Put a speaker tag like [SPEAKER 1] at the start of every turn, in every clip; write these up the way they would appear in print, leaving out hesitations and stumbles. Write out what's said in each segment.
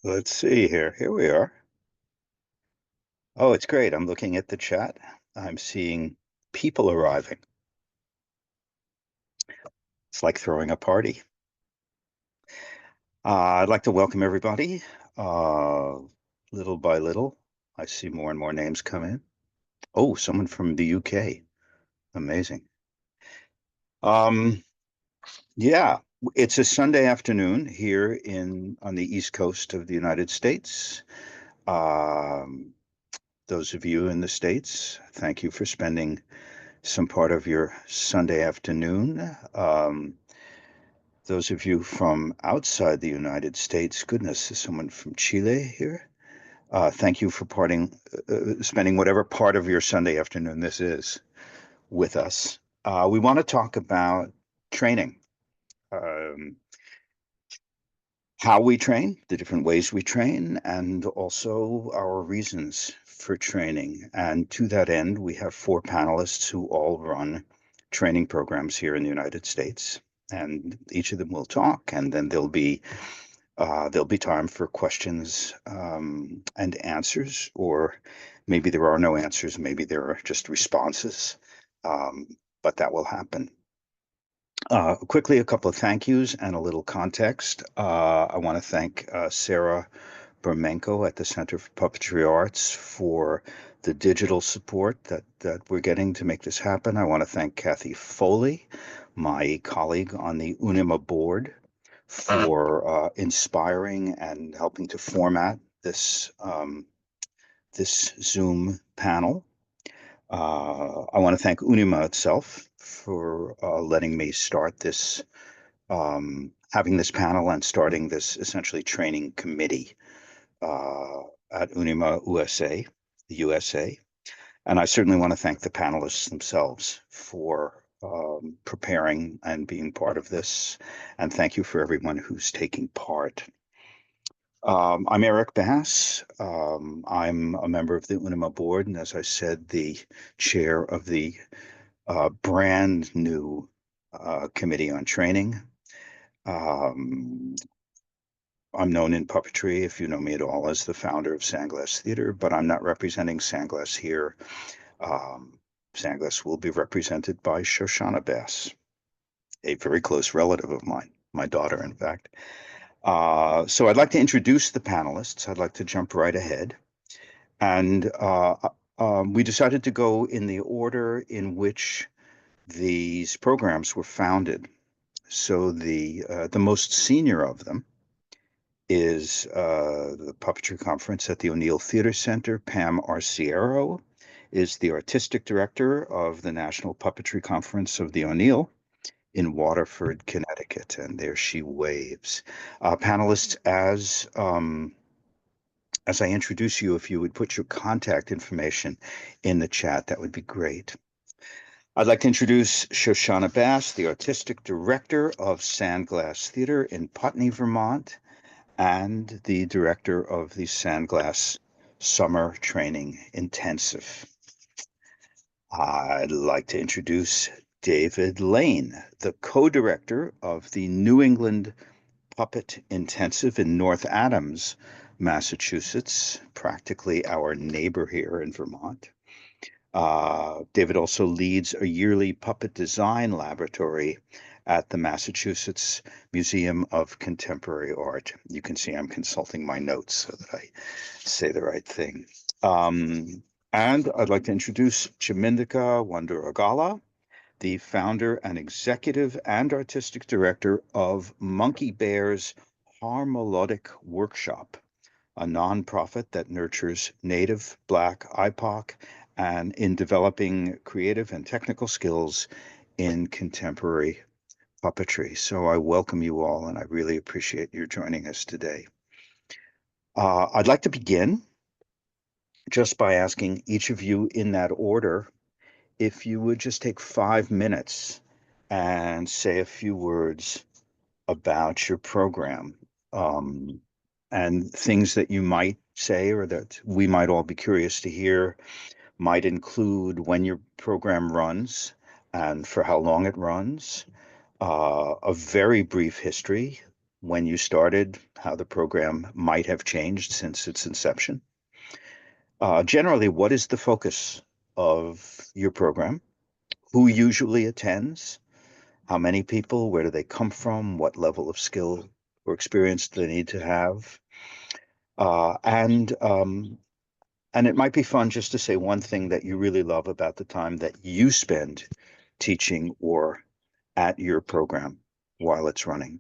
[SPEAKER 1] Let's see here. Here we are. Oh, it's great. I'm looking at the chat. I'm seeing people arriving. It's like throwing a party. I'd like to welcome everybody. Uh, Little by little, I see more and more names come in. Oh, someone from the UK. Amazing. Um, yeah, it's a Sunday afternoon here in on the East Coast of the United States. Um, those of you in the States, thank you for spending some part of your Sunday afternoon. Those of you from outside the United States, goodness, is someone from Chile here? Thank you for spending whatever part of your Sunday afternoon this is with us. We want to talk about training, um, how we train, the different ways we train, and also our reasons for training. And to that end, we have four panelists who all run training programs here in the United States. And each of them will talk, and then there'll be time for questions and answers, or maybe there are no answers, maybe there are just responses, um, but that will happen. Quickly, a couple of thank yous and a little context. I want to thank Sarah Bermenko at the Center for Puppetry Arts for the digital support that we're getting to make this happen. I want to thank Kathy Foley, my colleague on the UNIMA board, for inspiring and helping to format this Zoom panel. I want to thank UNIMA itself for letting me start having this panel and starting this essentially training committee uh, at UNIMA-USA, the USA. And I certainly want to thank the panelists themselves for preparing and being part of this. And thank you for everyone who's taking part. I'm Eric Bass. I'm a member of the UNIMA board, and as I said, the chair of the brand new committee on training. Um, I'm known in puppetry, if you know me at all, as the founder of Sandglass Theater, but I'm not representing Sandglass here. Um, Sandglass will be represented by Shoshana Bass, a very close relative of mine, my daughter, in fact. So I'd like to introduce the panelists. I'd like to jump right ahead. And we decided to go in the order in which these programs were founded. So the most senior of them is the Puppetry Conference at the O'Neill Theater Center. Pam Arciero is the artistic director of the National Puppetry Conference of the O'Neill in Waterford, Connecticut, and there she waves. Panelists, as I introduce you, if you would put your contact information in the chat, that would be great. I'd like to introduce Shoshana Bass, the artistic director of Sandglass Theater in Putney, Vermont, and the director of the Sandglass Summer Training Intensive. I'd like to introduce David Lane, the co-director of the New England Puppet Intensive in North Adams, Massachusetts, practically our neighbor here in Vermont. David also leads a yearly puppet design laboratory at the Massachusetts Museum of Contemporary Art. You can see I'm consulting my notes so that I say the right thing. And I'd like to introduce Chamindika Wanduragala, the founder and executive and artistic director of Monkey Bear's Harmolodic Workshop, a nonprofit that nurtures Native, Black, IPOC, and in developing creative and technical skills in contemporary puppetry. So I welcome you all, and I really appreciate your joining us today. I'd like to begin just by asking each of you in that order if you would just take 5 minutes and say a few words about your program, um, and things that you might say or that we might all be curious to hear might include when your program runs and for how long it runs, a very brief history, when you started, how the program might have changed since its inception. Generally, what is the focus of your program? Who usually attends? How many people? Where do they come from? What level of skill or experience do they need to have? Uh, and um, and it might be fun just to say one thing that you really love about the time that you spend teaching or at your program while it's running.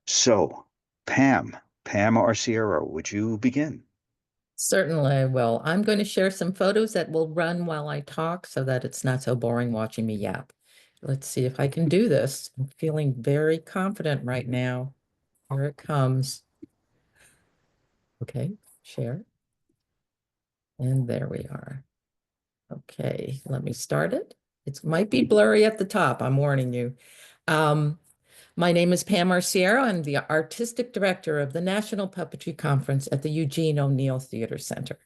[SPEAKER 1] So, Pam, Pam Arciero, would you begin?
[SPEAKER 2] Certainly will. I'm going to share some photos that will run while I talk so that it's not so boring watching me yap. Let's see if I can do this. I'm feeling very confident right now. Here it comes. Okay, share. And there we are. Okay, let me start it. It might be blurry at the top, I'm warning you. Um, my name is Pam Arciero. I'm the artistic director of the National Puppetry Conference at the Eugene O'Neill Theater Center.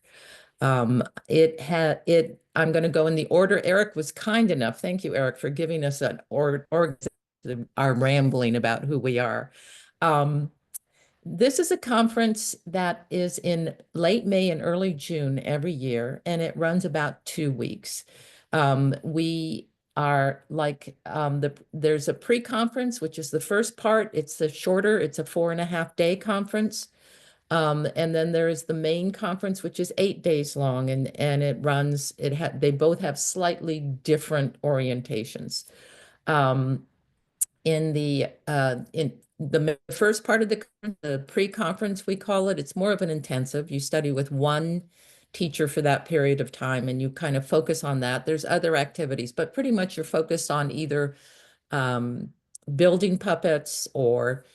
[SPEAKER 2] I'm going to go in the order. Eric was kind enough. Thank you, Eric, for giving us our rambling about who we are. Um, this is a conference that is in late May and early June every year, and it runs about 2 weeks. We are like there's a pre-conference, which is the first part. It's the shorter, it's a 4.5 day conference. And then there is the main conference, which is 8 days long, and they both have slightly different orientations. Um, in the first part of the pre-conference, we call it, it's more of an intensive. You study with one teacher for that period of time, and you kind of focus on that. There's other activities, but pretty much you're focused on either um, building puppets or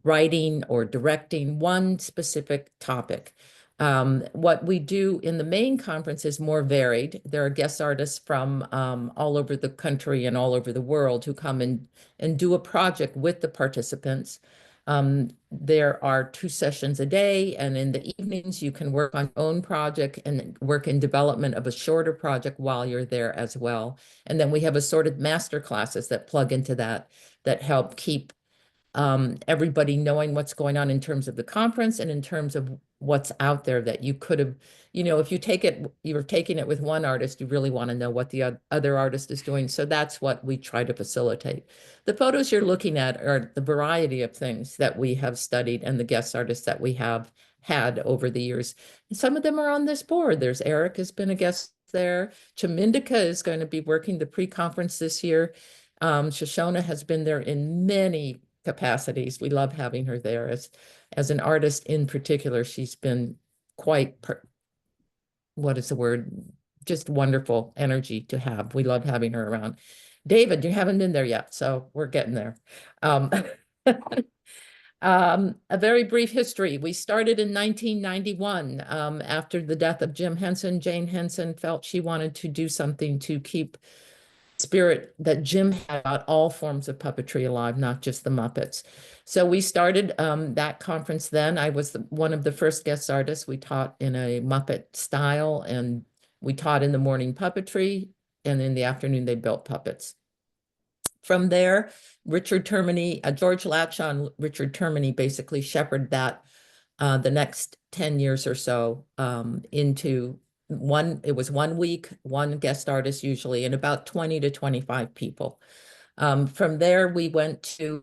[SPEAKER 2] writing or directing one specific topic. What we do in the main conference is more varied. There are guest artists from all over the country and all over the world who come and do a project with the participants. There are 2 sessions a day, and in the evenings, you can work on your own project and work in development of a shorter project while you're there as well. And then we have assorted master classes that plug into that help keep everybody knowing what's going on in terms of the conference and in terms of what's out there that you could have, if you're taking it with one artist, you really want to know what the other artist is doing. So that's what we try to facilitate. The photos you're looking at are the variety of things that we have studied and the guest artists that we have had over the years. And some of them are on this board. There's Eric has been a guest there. Chamindika is going to be working the pre-conference this year. Shoshona has been there in many capacities. We love having her there as an artist in particular. She's been quite, what is the word? Just wonderful energy to have. We love having her around. David, you haven't been there yet, so we're getting there. Um, a very brief history. We started in 1991 after the death of Jim Henson. Jane Henson felt she wanted to do something to keep spirit that Jim had about all forms of puppetry alive, not just the Muppets. So we started that conference then. I was one of the first guest artists. We taught in a Muppet style, and we taught in the morning puppetry, and in the afternoon they built puppets. From there, Richard Termini, George Latchaw and Richard Termini basically shepherded that the next 10 years or so into it was 1 week, one guest artist usually, and about 20 to 25 people. From there, we went to,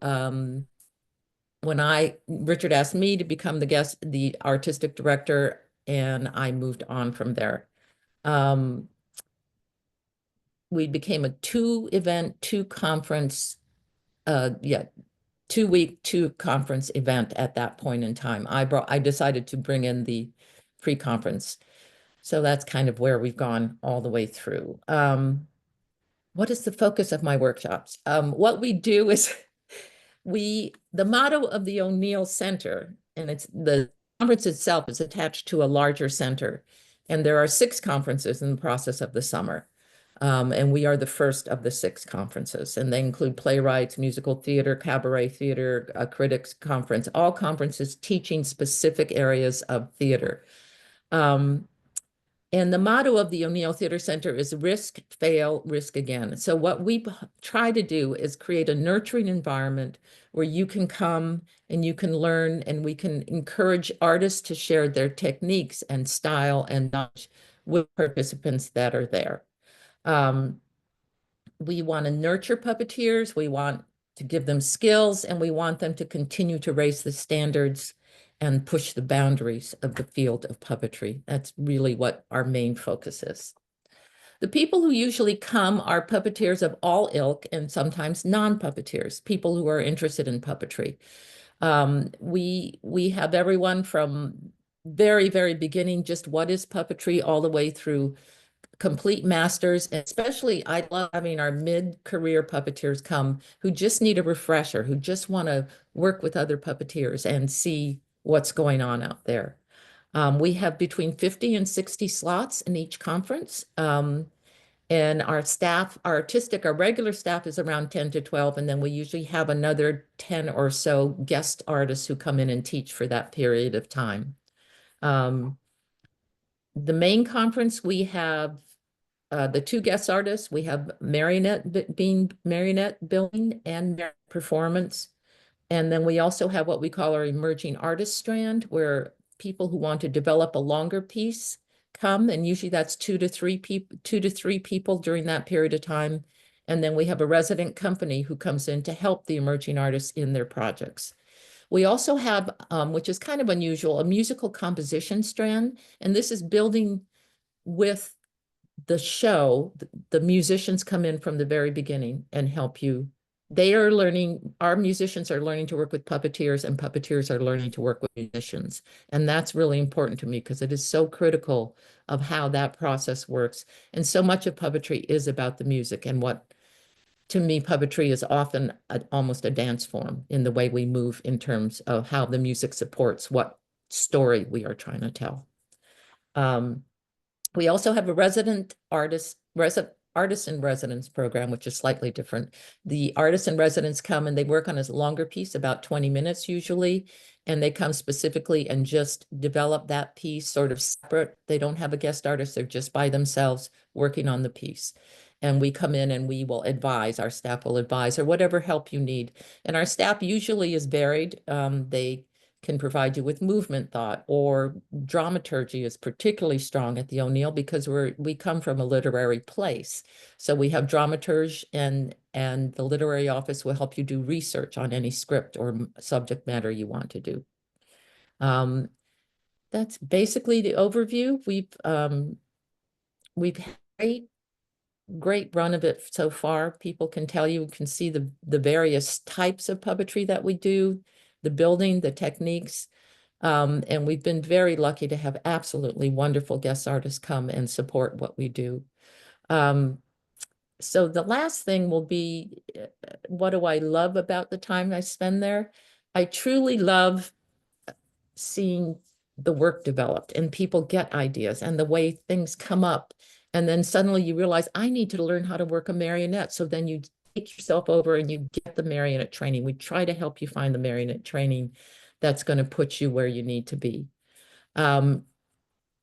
[SPEAKER 2] Richard asked me to become the artistic director, and I moved on from there. We became a 2-event, 2-conference, 2-week, 2-conference event at that point in time. I decided to bring in the pre-conference. So that's kind of where we've gone all the way through. What is the focus of my workshops? What we do is the motto of the O'Neill Center, and it's the conference itself is attached to a larger center. And there are 6 conferences in the process of the summer. And we are the first of the 6 conferences, and they include playwrights, musical theater, cabaret theater, a critics conference, all conferences teaching specific areas of theater. And the motto of the O'Neill Theater Center is risk, fail, risk again. So what we try to do is create a nurturing environment where you can come and you can learn, and we can encourage artists to share their techniques and style and knowledge with participants that are there. We want to nurture puppeteers. We want to give them skills, and we want them to continue to raise the standards and push the boundaries of the field of puppetry. That's really what our main focus is. The people who usually come are puppeteers of all ilk and sometimes non-puppeteers, people who are interested in puppetry. We have everyone from very, very beginning, just what is puppetry, all the way through complete masters. And especially, I love having our mid-career puppeteers come who just need a refresher, who just want to work with other puppeteers and see what's going on out there. We have between 50 and 60 slots in each conference. And our staff, our regular staff is around 10 to 12, and then we usually have another 10 or so guest artists who come in and teach for that period of time. The main conference, we have the two guest artists. We have marionette building and performance. And then we also have what we call our emerging artist strand, where people who want to develop a longer piece come, and usually that's two to three people during that period of time. And then we have a resident company who comes in to help the emerging artists in their projects. We also have, which is kind of unusual, a musical composition strand, and this is building with the show. The musicians come in from the very beginning and help you. They are learning, our musicians are learning to work with puppeteers, and puppeteers are learning to work with musicians. And that's really important to me because it is so critical of how that process works. And so much of puppetry is about the music, and what, to me, puppetry is often almost a dance form in the way we move in terms of how the music supports what story we are trying to tell. We also have a artist in residence program, which is slightly different. The artists in residence come and they work on a longer piece, about 20 minutes usually, and they come specifically and just develop that piece sort of separate. They don't have a guest artist, they're just by themselves working on the piece. And we come in and we will advise, our staff will advise, or whatever help you need. And our staff usually is varied. They can provide you with movement thought, or dramaturgy is particularly strong at the O'Neill because we come from a literary place. So we have dramaturge, and the literary office will help you do research on any script or subject matter you want to do. That's basically the overview. We've had a great run of it so far. People can tell you, can see the various types of puppetry that we do, the building, the techniques. And we've been very lucky to have absolutely wonderful guest artists come and support what we do. So the last thing will be, what do I love about the time I spend there? I truly love seeing the work developed and people get ideas and the way things come up. And then suddenly you realize, I need to learn how to work a marionette. So then you take yourself over and you get the marionette training. We try to help you find the marionette training that's going to put you where you need to be. And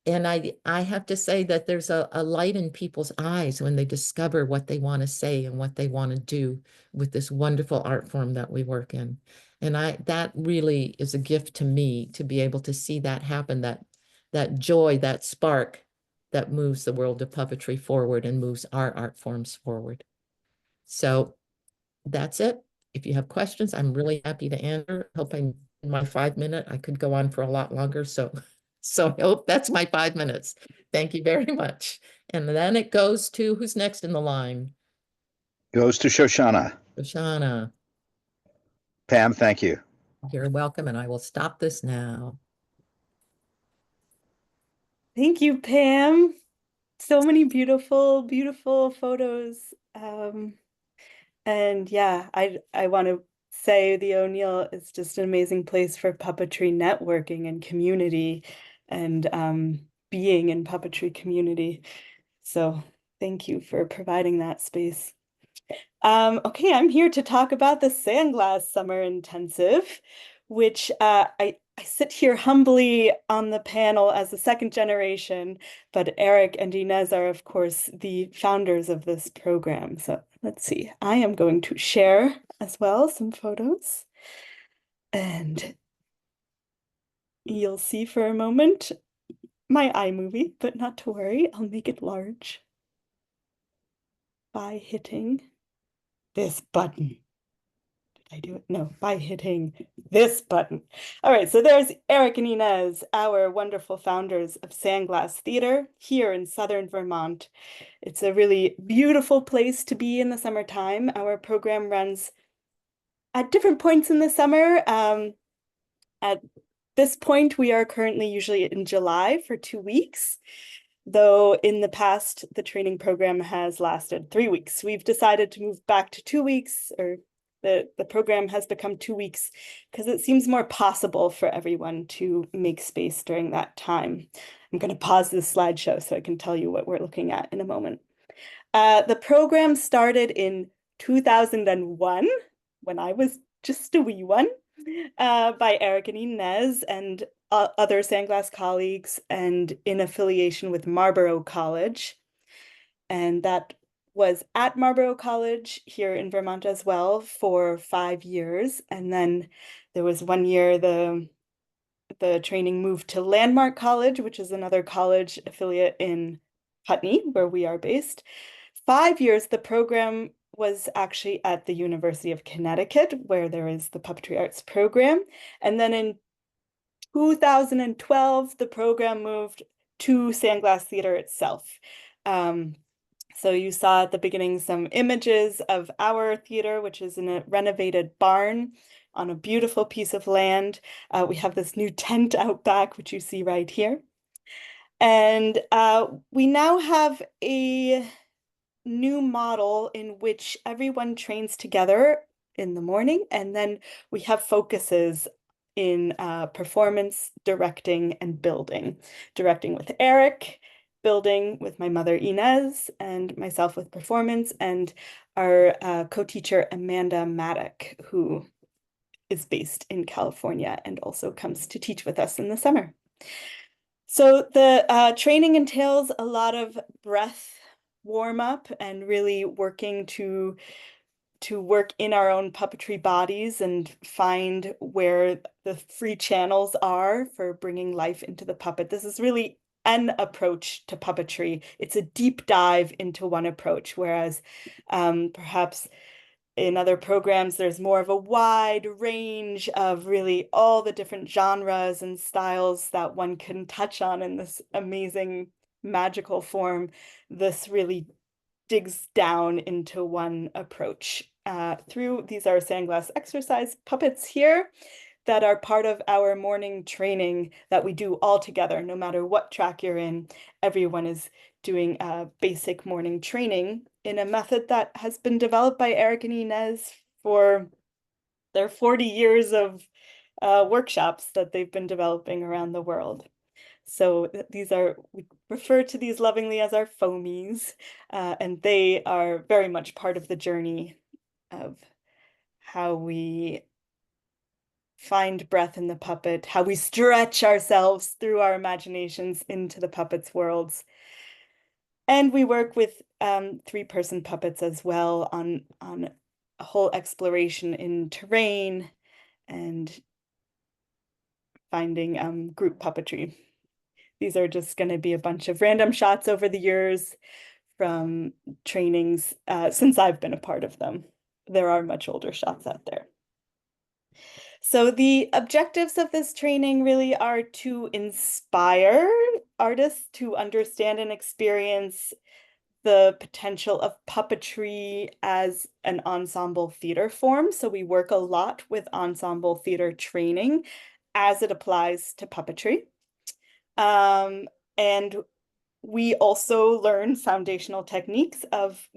[SPEAKER 2] I have to say that there's a light in people's eyes when they discover what they want to say and what they want to do with this wonderful art form that we work in. And that really is a gift to me, to be able to see that happen, that joy, that spark that moves the world of puppetry forward and moves our art forms forward. So that's it. If you have questions, I'm really happy to answer. Hoping in my 5 minutes, I could go on for a lot longer. So I hope that's my 5 minutes. Thank you very much. And then it goes to, who's next in the line?
[SPEAKER 1] Goes to Shoshana.
[SPEAKER 2] Shoshana,
[SPEAKER 1] Pam, thank you.
[SPEAKER 2] you're welcome. And I will stop this now.
[SPEAKER 3] Thank you, Pam. So many beautiful, beautiful photos. And yeah, I want to say the O'Neill is just an amazing place for puppetry networking and community, and being in puppetry community. So thank you for providing that space. Okay, I'm here to talk about the Sandglass Summer Intensive, which I sit here humbly on the panel as the second generation, but Eric and Inez are, of course, the founders of this program. So let's see, I am going to share as well some photos. And you'll see for a moment my iMovie, but not to worry, I'll make it large by hitting this button. I do it? No, by hitting this button. All right, so there's Eric and Inez, our wonderful founders of Sandglass Theater here in Southern Vermont. It's a really beautiful place to be in the summertime. Our program runs at different points in the summer. At this point, we are currently usually in July for 2 weeks, though in the past, the training program has lasted 3 weeks. We've decided to move back to 2 weeks, or the program has become 2 weeks because it seems more possible for everyone to make space during that time. I'm going to pause this slideshow so I can tell you what we're looking at in a moment. The program started in 2001, when I was just a wee one, by Eric and Inez and other Sandglass colleagues, and in affiliation with Marlborough College. And that was at Marlborough College here in Vermont as well for 5 years. And then there was 1 year the training moved to Landmark College, which is another college affiliate in Putney, where we are based. 5 years, the program was actually at the University of Connecticut, where there is the Puppetry Arts program. And then in 2012, the program moved to Sandglass Theater itself. So you saw at the beginning some images of our theater, which is in a renovated barn on a beautiful piece of land. We have this new tent out back, which you see right here. And we now have a new model in which everyone trains together in the morning, and then we have focuses in performance, directing, and building. Directing with Eric, building with my mother Inez, and myself with performance, and our co-teacher Amanda Maddock, who is based in California and also comes to teach with us in the summer. So the training entails a lot of breath warm up and really working to work in our own puppetry bodies and find where the free channels are for bringing life into the puppet. This is really an approach to puppetry. It's a deep dive into one approach, whereas perhaps in other programs, there's more of a wide range of really all the different genres and styles that one can touch on in this amazing magical form. This really digs down into one approach. These are Sandglass exercise puppets here that are part of our morning training that we do all together, no matter what track you're in. Everyone is doing basic morning training in a method that has been developed by Eric and Inez for their 40 years of workshops that they've been developing around the world. So we refer to these lovingly as our foamies, and they are very much part of the journey of how we find breath in the puppet, how we stretch ourselves through our imaginations into the puppet's worlds. And we work with 3-person puppets as well on a whole exploration in terrain and finding group puppetry. These are just going to be a bunch of random shots over the years from trainings since I've been a part of them. There are much older shots out there. So the objectives of this training really are to inspire artists to understand and experience the potential of puppetry as an ensemble theater form. So we work a lot with ensemble theater training as it applies to puppetry. And we also learn foundational techniques of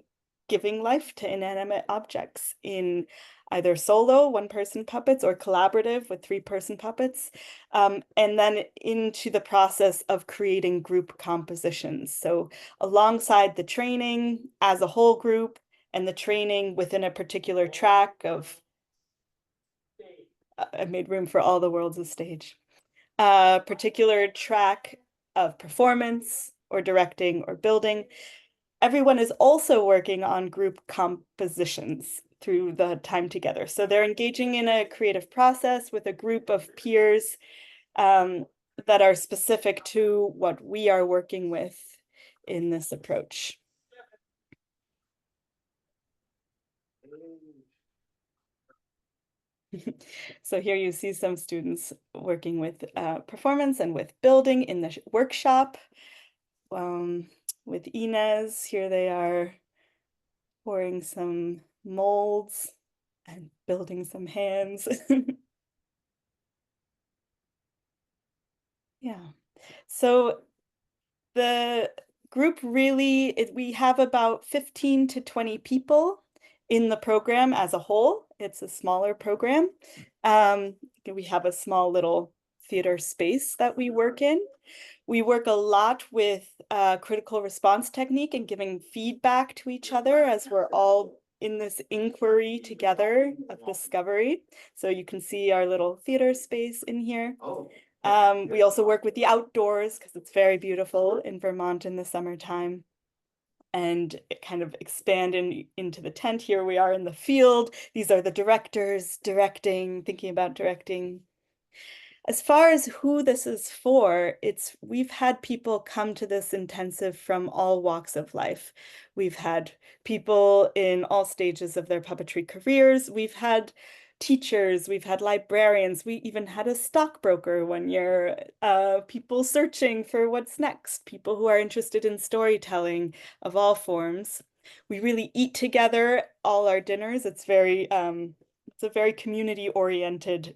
[SPEAKER 3] giving life to inanimate objects in either solo 1-person puppets or collaborative with 3-person puppets, and then into the process of creating group compositions. So alongside the training as a whole group and the training within a particular track of I made room for all the world's a stage. A particular track of performance or directing or building. Everyone is also working on group compositions through the time together. So they're engaging in a creative process with a group of peers that are specific to what we are working with in this approach. So here you see some students working with performance and with building in the workshop. With Inez, here they are pouring some molds and building some hands. Yeah. So the group really, we have about 15 to 20 people in the program as a whole. It's a smaller program. We have a small little theater space that we work in. We work a lot with critical response technique and giving feedback to each other as we're all in this inquiry together of discovery. So you can see our little theater space in here. We also work with the outdoors because it's very beautiful in Vermont in the summertime. And it kind of expand into the tent. Here we are in the field. These are the directors directing, thinking about directing. As far as who this is for, we've had people come to this intensive from all walks of life. We've had people in all stages of their puppetry careers. We've had teachers, we've had librarians, we even had a stockbroker one year, people searching for what's next, people who are interested in storytelling of all forms. We really eat together all our dinners. It's a very community-oriented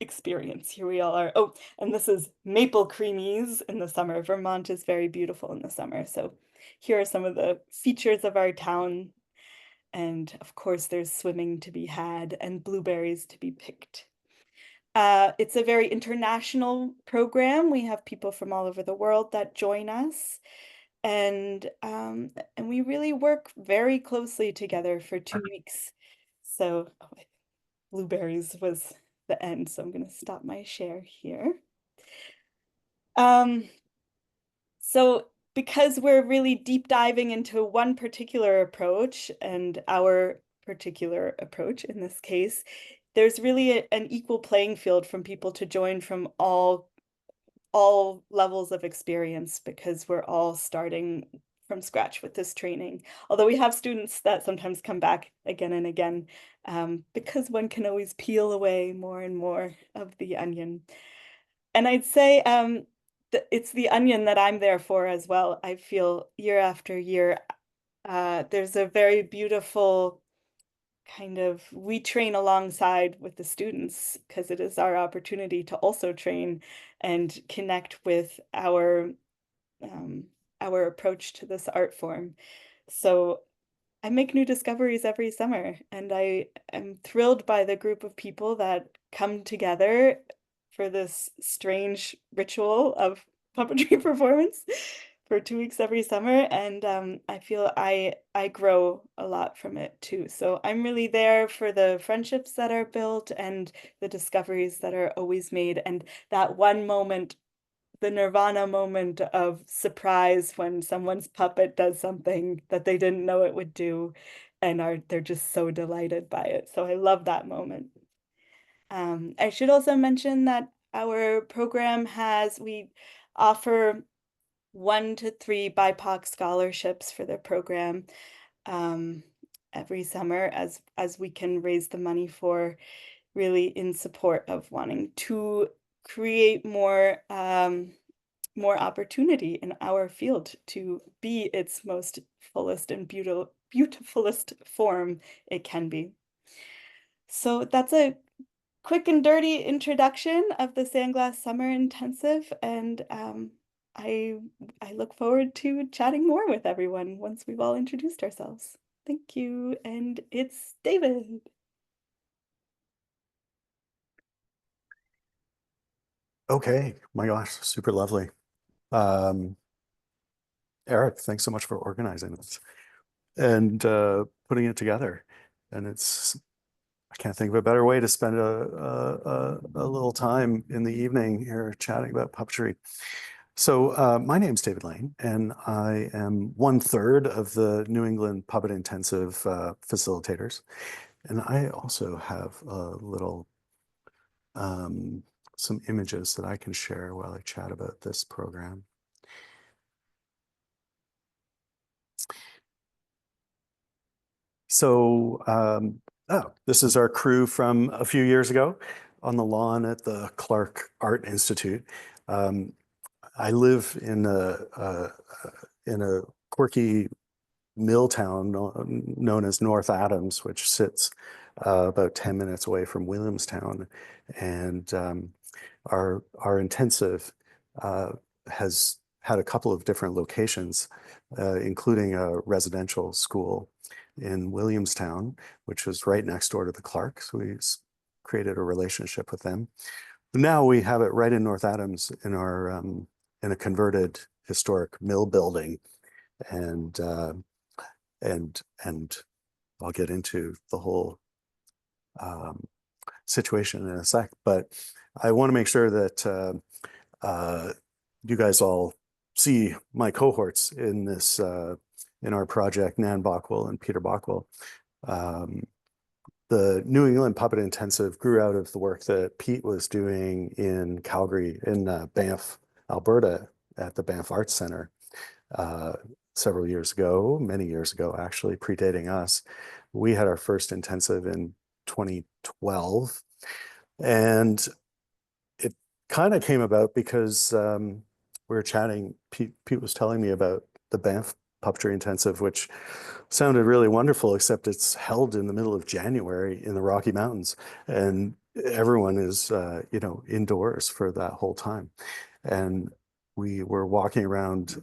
[SPEAKER 3] experience. Here we all are. Oh, and this is maple creamies in the summer. Vermont is very beautiful in the summer. So here are some of the features of our town. And of course, there's swimming to be had and blueberries to be picked. It's a very international program. We have people from all over the world that join us. And we really work very closely together for 2 weeks. So blueberries was the end, so I'm going to stop my share here. So because we're really deep diving into one particular approach, and our particular approach in this case, there's really an equal playing field from people to join from all levels of experience, because we're all starting from scratch with this training. Although we have students that sometimes come back again and again, because one can always peel away more and more of the onion. And I'd say it's the onion that I'm there for as well. I feel year after year, there's a very beautiful kind of, we train alongside with the students because it is our opportunity to also train and connect with our approach to this art form. So I make new discoveries every summer, and I am thrilled by the group of people that come together for this strange ritual of puppetry performance for 2 weeks every summer. And I feel I grow a lot from it too. So I'm really there for the friendships that are built and the discoveries that are always made. And that one moment, the nirvana moment of surprise when someone's puppet does something that they didn't know it would do, and they're just so delighted by it. So I love that moment. I should also mention that our program we offer 1 to 3 BIPOC scholarships for the program every summer as we can raise the money for, really in support of wanting to create more opportunity in our field to be its most fullest and beautifulest form it can be. So that's a quick and dirty introduction of the Sandglass Summer Intensive, and I look forward to chatting more with everyone once we've all introduced ourselves. Thank you, and it's David.
[SPEAKER 4] Okay, my gosh, super lovely. Eric, thanks so much for organizing this and putting it together. And it's can't think of a better way to spend a little time in the evening here chatting about puppetry. So my name's David Lane, and I am 1/3 of the New England Puppet Intensive facilitators. And I also have a little, some images that I can share while I chat about this program. So, this is our crew from a few years ago on the lawn at the Clark Art Institute. I live in a quirky mill town known as North Adams, which sits about 10 minutes away from Williamstown. And our intensive has had a couple of different locations, including a residential school in Williamstown, which was right next door to the Clark. So we created a relationship with them. Now we have it right in North Adams in our in a converted historic mill building, and I'll get into the whole situation in a sec. But I want to make sure that you guys all see my cohorts in this in our project, Nan Bockwell and Peter Bockwell. The New England Puppet Intensive grew out of the work that Pete was doing in Calgary, in Banff, Alberta, at the Banff Arts Center several years ago, many years ago, actually, predating us. We had our first intensive in 2012. And it kind of came about because we were chatting, Pete was telling me about the Banff Puppetry Intensive, which sounded really wonderful, except it's held in the middle of January in the Rocky Mountains, and everyone is, you know, indoors for that whole time. And we were walking around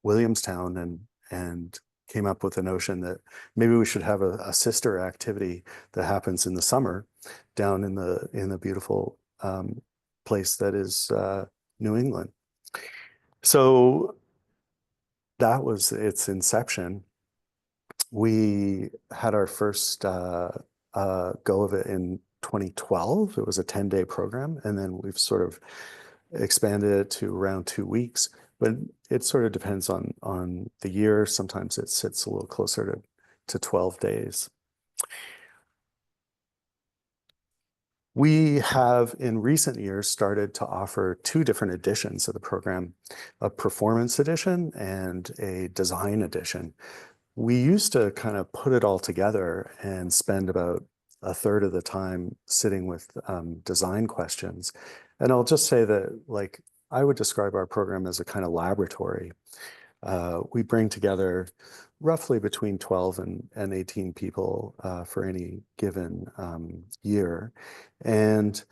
[SPEAKER 4] Williamstown and came up with the notion that maybe we should have a sister activity that happens in the summer down in the beautiful place that is New England. So that was its inception. We had our first go of it in 2012. It was a 10-day program, and then we've sort of expanded it to around 2 weeks. But it sort of depends on the year. Sometimes it sits a little closer to 12 days. We have, in recent years, started to offer 2 different editions of the program, a performance edition and a design edition. We used to kind of put it all together and spend about 1/3 of the time sitting with design questions. And I'll just say that, like, I would describe our program as a kind of laboratory. We bring together roughly between 12 and 18 people for any given year. And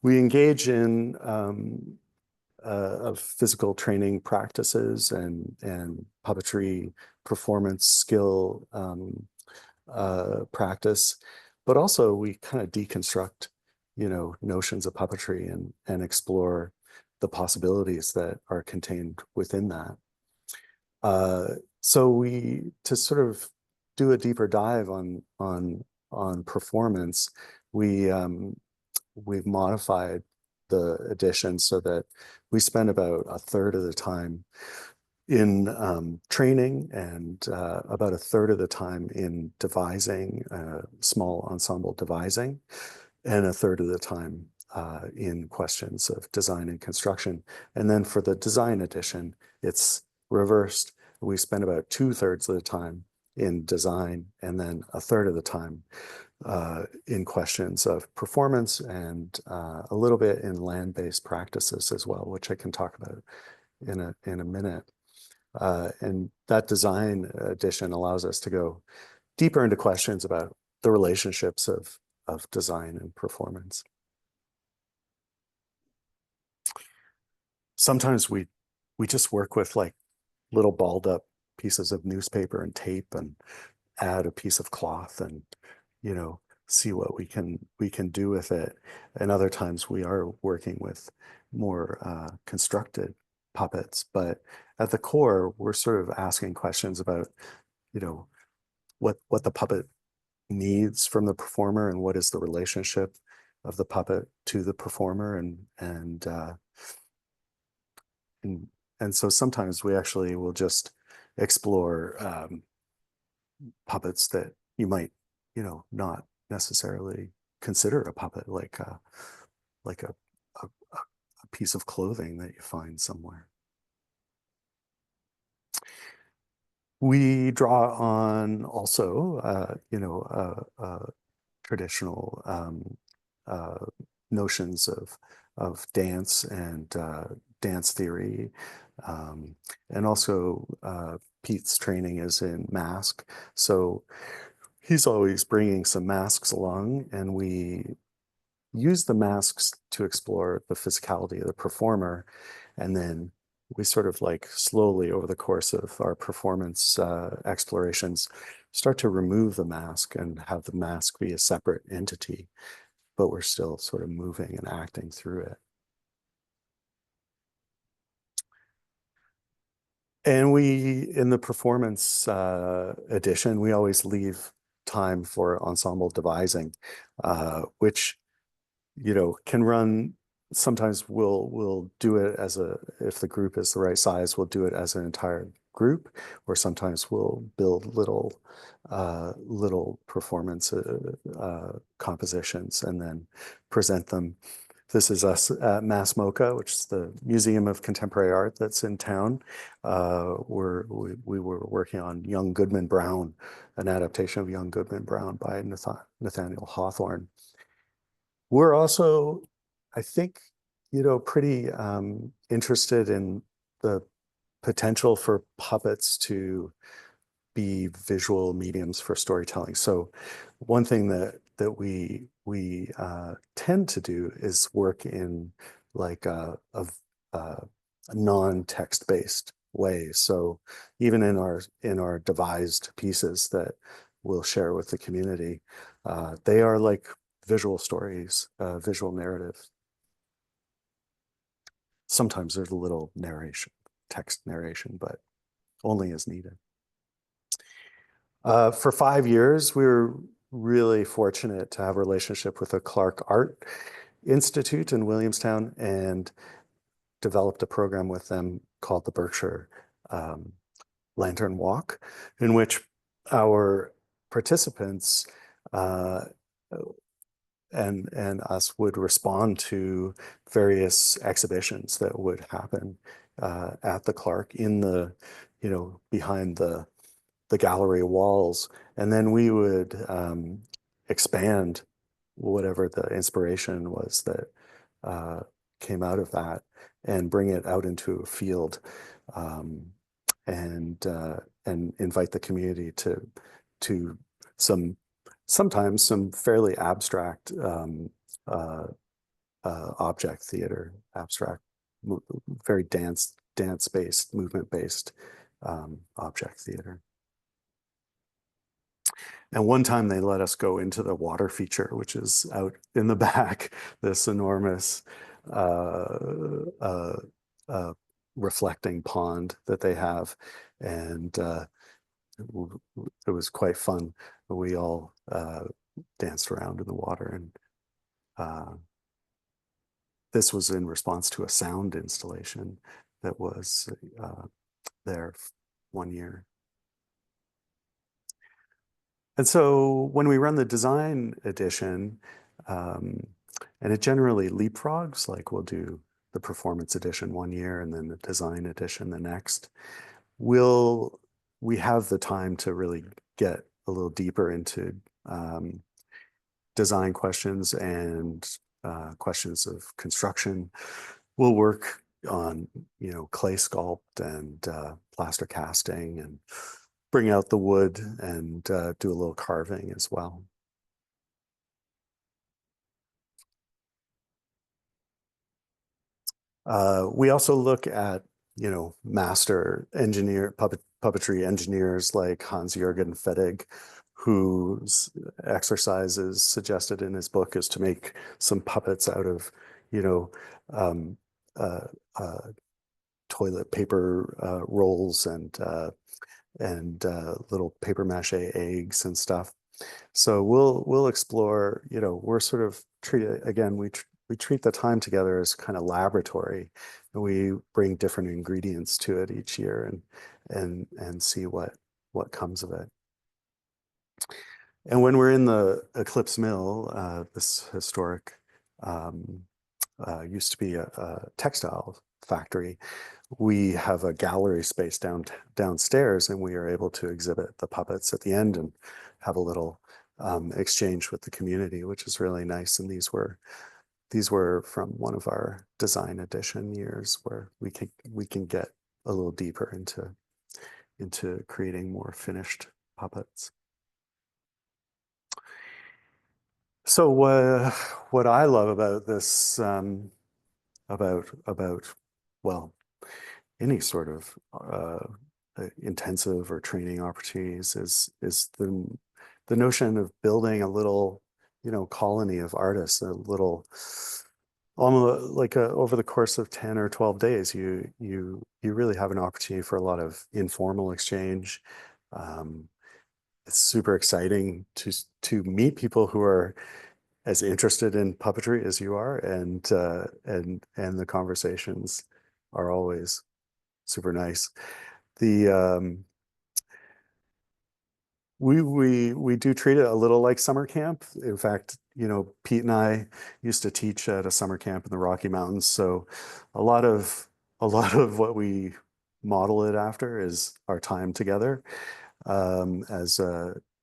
[SPEAKER 4] we engage in of physical training practices and puppetry performance skill practice, but also we kind of deconstruct, you know, notions of puppetry and explore the possibilities that are contained within that. So to sort of do a deeper dive on performance, we've modified the edition so that we spend about 1/3 of the time in training and about 1/3 of the time in devising, small ensemble devising, and 1/3 of the time in questions of design and construction. And then for the design edition, it's reversed. We spend about 2/3 of the time in design, and then 1/3 of the time in questions of performance and a little bit in land-based practices as well, which I can talk about in a minute. And that design edition allows us to go deeper into questions about the relationships of design and performance. Sometimes we just work with like little balled up pieces of newspaper and tape and add a piece of cloth and, you know, see what we can do with it. And other times we are working with more constructed puppets, but at the core, we're sort of asking questions about, you know, what the puppet needs from the performer and what is the relationship of the puppet to the performer, and so sometimes we actually will just explore puppets that you might, not necessarily consider a puppet, like a piece of clothing that you find somewhere. We draw on also, traditional notions of dance and dance theory, and also Pete's training is in mask, so he's always bringing some masks along, and we use the masks to explore the physicality of the performer, and then we sort of like slowly over the course of our performance explorations start to remove the mask and have the mask be a separate entity, but we're still sort of moving and acting through it. And in the performance edition, we always leave time for ensemble devising, which, can run. Sometimes we'll do it if the group is the right size, we'll do it as an entire group, or sometimes we'll build little performance compositions and then present them. This is us at MassMoCA, which is the Museum of Contemporary Art that's in town. We were working on Young Goodman Brown, an adaptation of Young Goodman Brown by Nathaniel Hawthorne. We're also, I think, pretty interested in the potential for puppets to be visual mediums for storytelling. So one thing that we tend to do is work in like a non-text based way. So even in our devised pieces that we'll share with the community, they are like visual stories, visual narratives. Sometimes there's a little narration, text narration, but only as needed. For 5 years, we were really fortunate to have a relationship with the Clark Art Institute in Williamstown and developed a program with them called the Berkshire Lantern Walk, in which our participants and us would respond to various exhibitions that would happen at the Clark in the, behind the gallery walls. And then we would expand whatever the inspiration was that came out of that and bring it out into a field, and invite the community to sometimes some fairly abstract object theater, abstract, very dance-based, movement-based object theater. And one time they let us go into the water feature, which is out in the back, this enormous reflecting pond that they have. And it was quite fun. We all danced around in the water, and this was in response to a sound installation that was there 1 year. And so when we run the design edition, and it generally leapfrogs, like we'll do the performance edition 1 year and then the design edition the next, we have the time to really get a little deeper into design questions and questions of construction. We'll work on, clay sculpt and plaster casting and bring out the wood and do a little carving as well. We also look at, master puppetry engineers like Hans-Jürgen Fettig, whose exercises suggested in his book is to make some puppets out of, toilet paper rolls and little paper mache eggs and stuff. So we'll explore, you know, we're sort of treated, again, we treat the time together as kind of laboratory, and we bring different ingredients to it each year and see what comes of it. And when we're in the Eclipse Mill, this historic used to be a textile factory, we have a gallery space downstairs, and we are able to exhibit the puppets at the end and have a little exchange with the community, which is really nice. And these were from one of our design edition years, where we can get a little deeper into creating more finished puppets. So what I love about this, about well, any sort of intensive or training opportunities is the notion of building a little, you know, colony of artists, a little, almost like over the course of 10 or 12 days, you really have an opportunity for a lot of informal exchange. It's super exciting to meet people who are as interested in puppetry as you are, and the conversations are always super nice. The we do treat it a little like summer camp. In fact, you know, Pete and I used to teach at a summer camp in the Rocky Mountains, so a lot of what we model it after is our time together as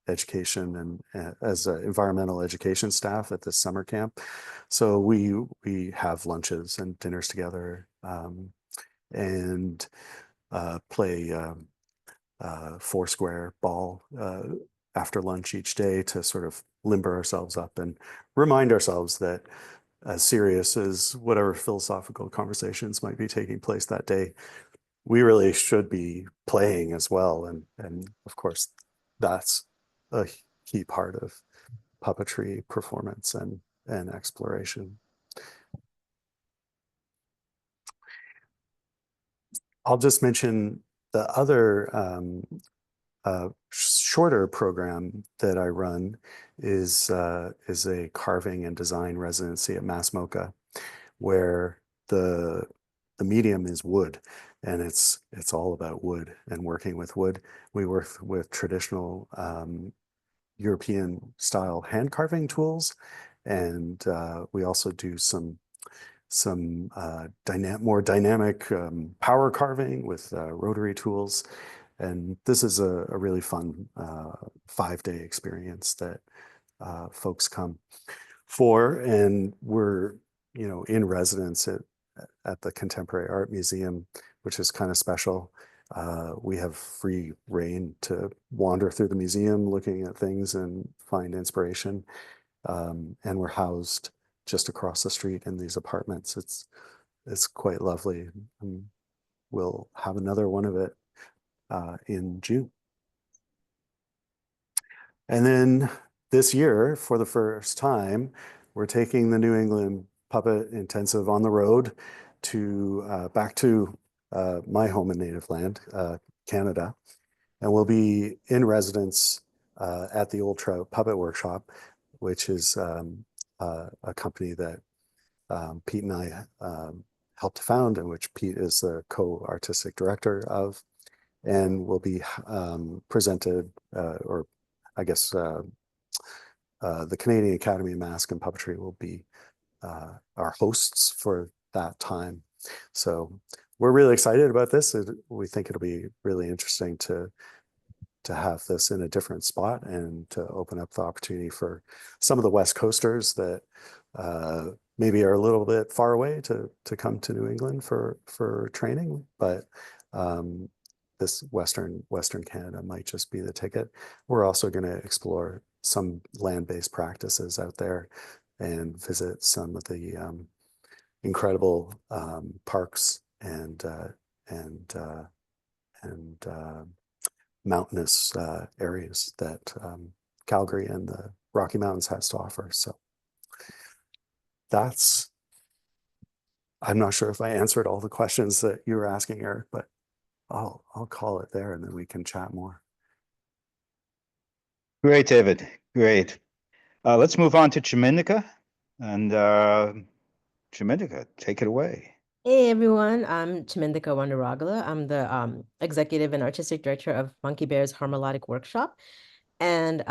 [SPEAKER 4] education and as environmental education staff at this summer camp. So we have lunches and dinners together, and play foursquare ball after lunch each day to sort of limber ourselves up and remind ourselves that, as serious as whatever philosophical conversations might be taking place that day, we really should be playing as well. And of course, that's a key part of puppetry performance and exploration. I'll just mention the other shorter program that I run is a carving and design residency at MassMocha, where the medium is wood, and it's all about wood and working with wood. We work with traditional European style hand carving tools, and we also do some more dynamic power carving with rotary tools. And this is a really fun 5-day experience that folks come for. And we're, you know, in residence at the Contemporary Art Museum, which is kind of special. We have free reign to wander through the museum looking at things and find inspiration. And we're housed just across the street in these apartments. It's quite lovely. We'll have another one of it in June. And then this year, for the first time, we're taking the New England Puppet Intensive on the road to back to my home and native land, Canada. And we'll be in residence at the Old Trout Puppet Workshop, which is a company that Pete and I helped found, and which Pete is the co-artistic director of, and will be presented, or I guess the Canadian Academy of Mask and Puppetry will be our hosts for that time. So we're really excited about this. We think it'll be really interesting to have this in a different spot and to open up the opportunity for some of the West Coasters that maybe are a little bit far away to come to New England for training, but this Western Canada might just be the ticket. We're also going to explore some land-based practices out there and visit some of the incredible parks and mountainous areas that Calgary and the Rocky Mountains has to offer. So I'm not sure if I answered all the questions that you were asking, Eric, but I'll call it there, and then we can chat more.
[SPEAKER 1] Great, David. Great. Let's move on to Chimendika. And Chimendika, take it away.
[SPEAKER 5] Hey everyone, I'm Chimendika Wandaragala. I'm the executive and artistic director of Monkey Bear's Harmonic Workshop. And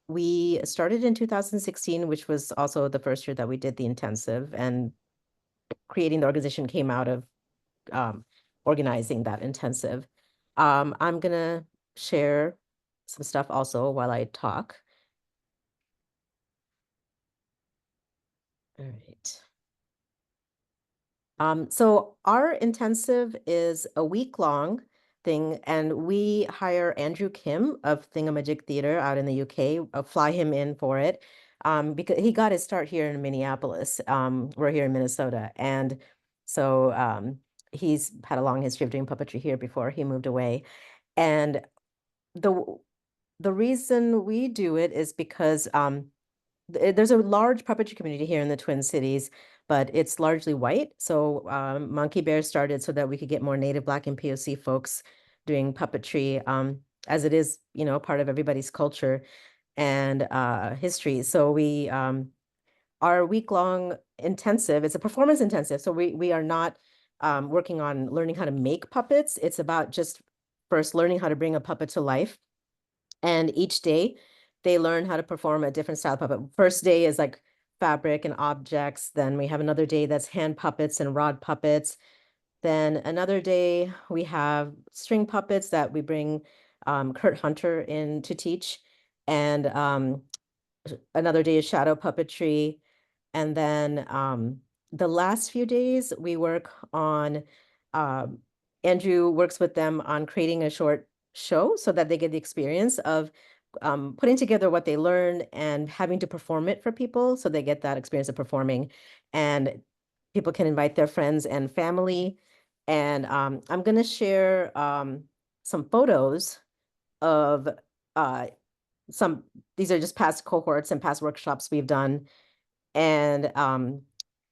[SPEAKER 5] we started in 2016, which was also the first year that we did the intensive, and creating the organization came out of organizing that intensive. I'm gonna share some stuff also while I talk. All right. So our intensive is a week-long thing, and we hire Andrew Kim of Thingamajig Theater out in the UK, fly him in for it, because he got his start here in Minneapolis. We're here in Minnesota, and so he's had a long history of doing puppetry here before he moved away. And the reason we do it is because there's a large puppetry community here in the Twin Cities, but it's largely white. So Monkey Bear started so that we could get more Native, Black, and POC folks doing puppetry, as it is, you know, part of everybody's culture and history. So we our week-long intensive, it's a performance intensive. So we are not working on learning how to make puppets. It's about just first learning how to bring a puppet to life. And each day they learn how to perform a different style of puppet. First day is like fabric and objects. Then we have another day that's hand puppets and rod puppets. Then another day we have string puppets that we bring Kurt Hunter in to teach. And another day is shadow puppetry. And then the last few days we work on, Andrew works with them on creating a short show so that they get the experience of putting together what they learned and having to perform it for people. So they get that experience of performing, and people can invite their friends and family. And I'm going to share some photos of these are just past cohorts and past workshops we've done. And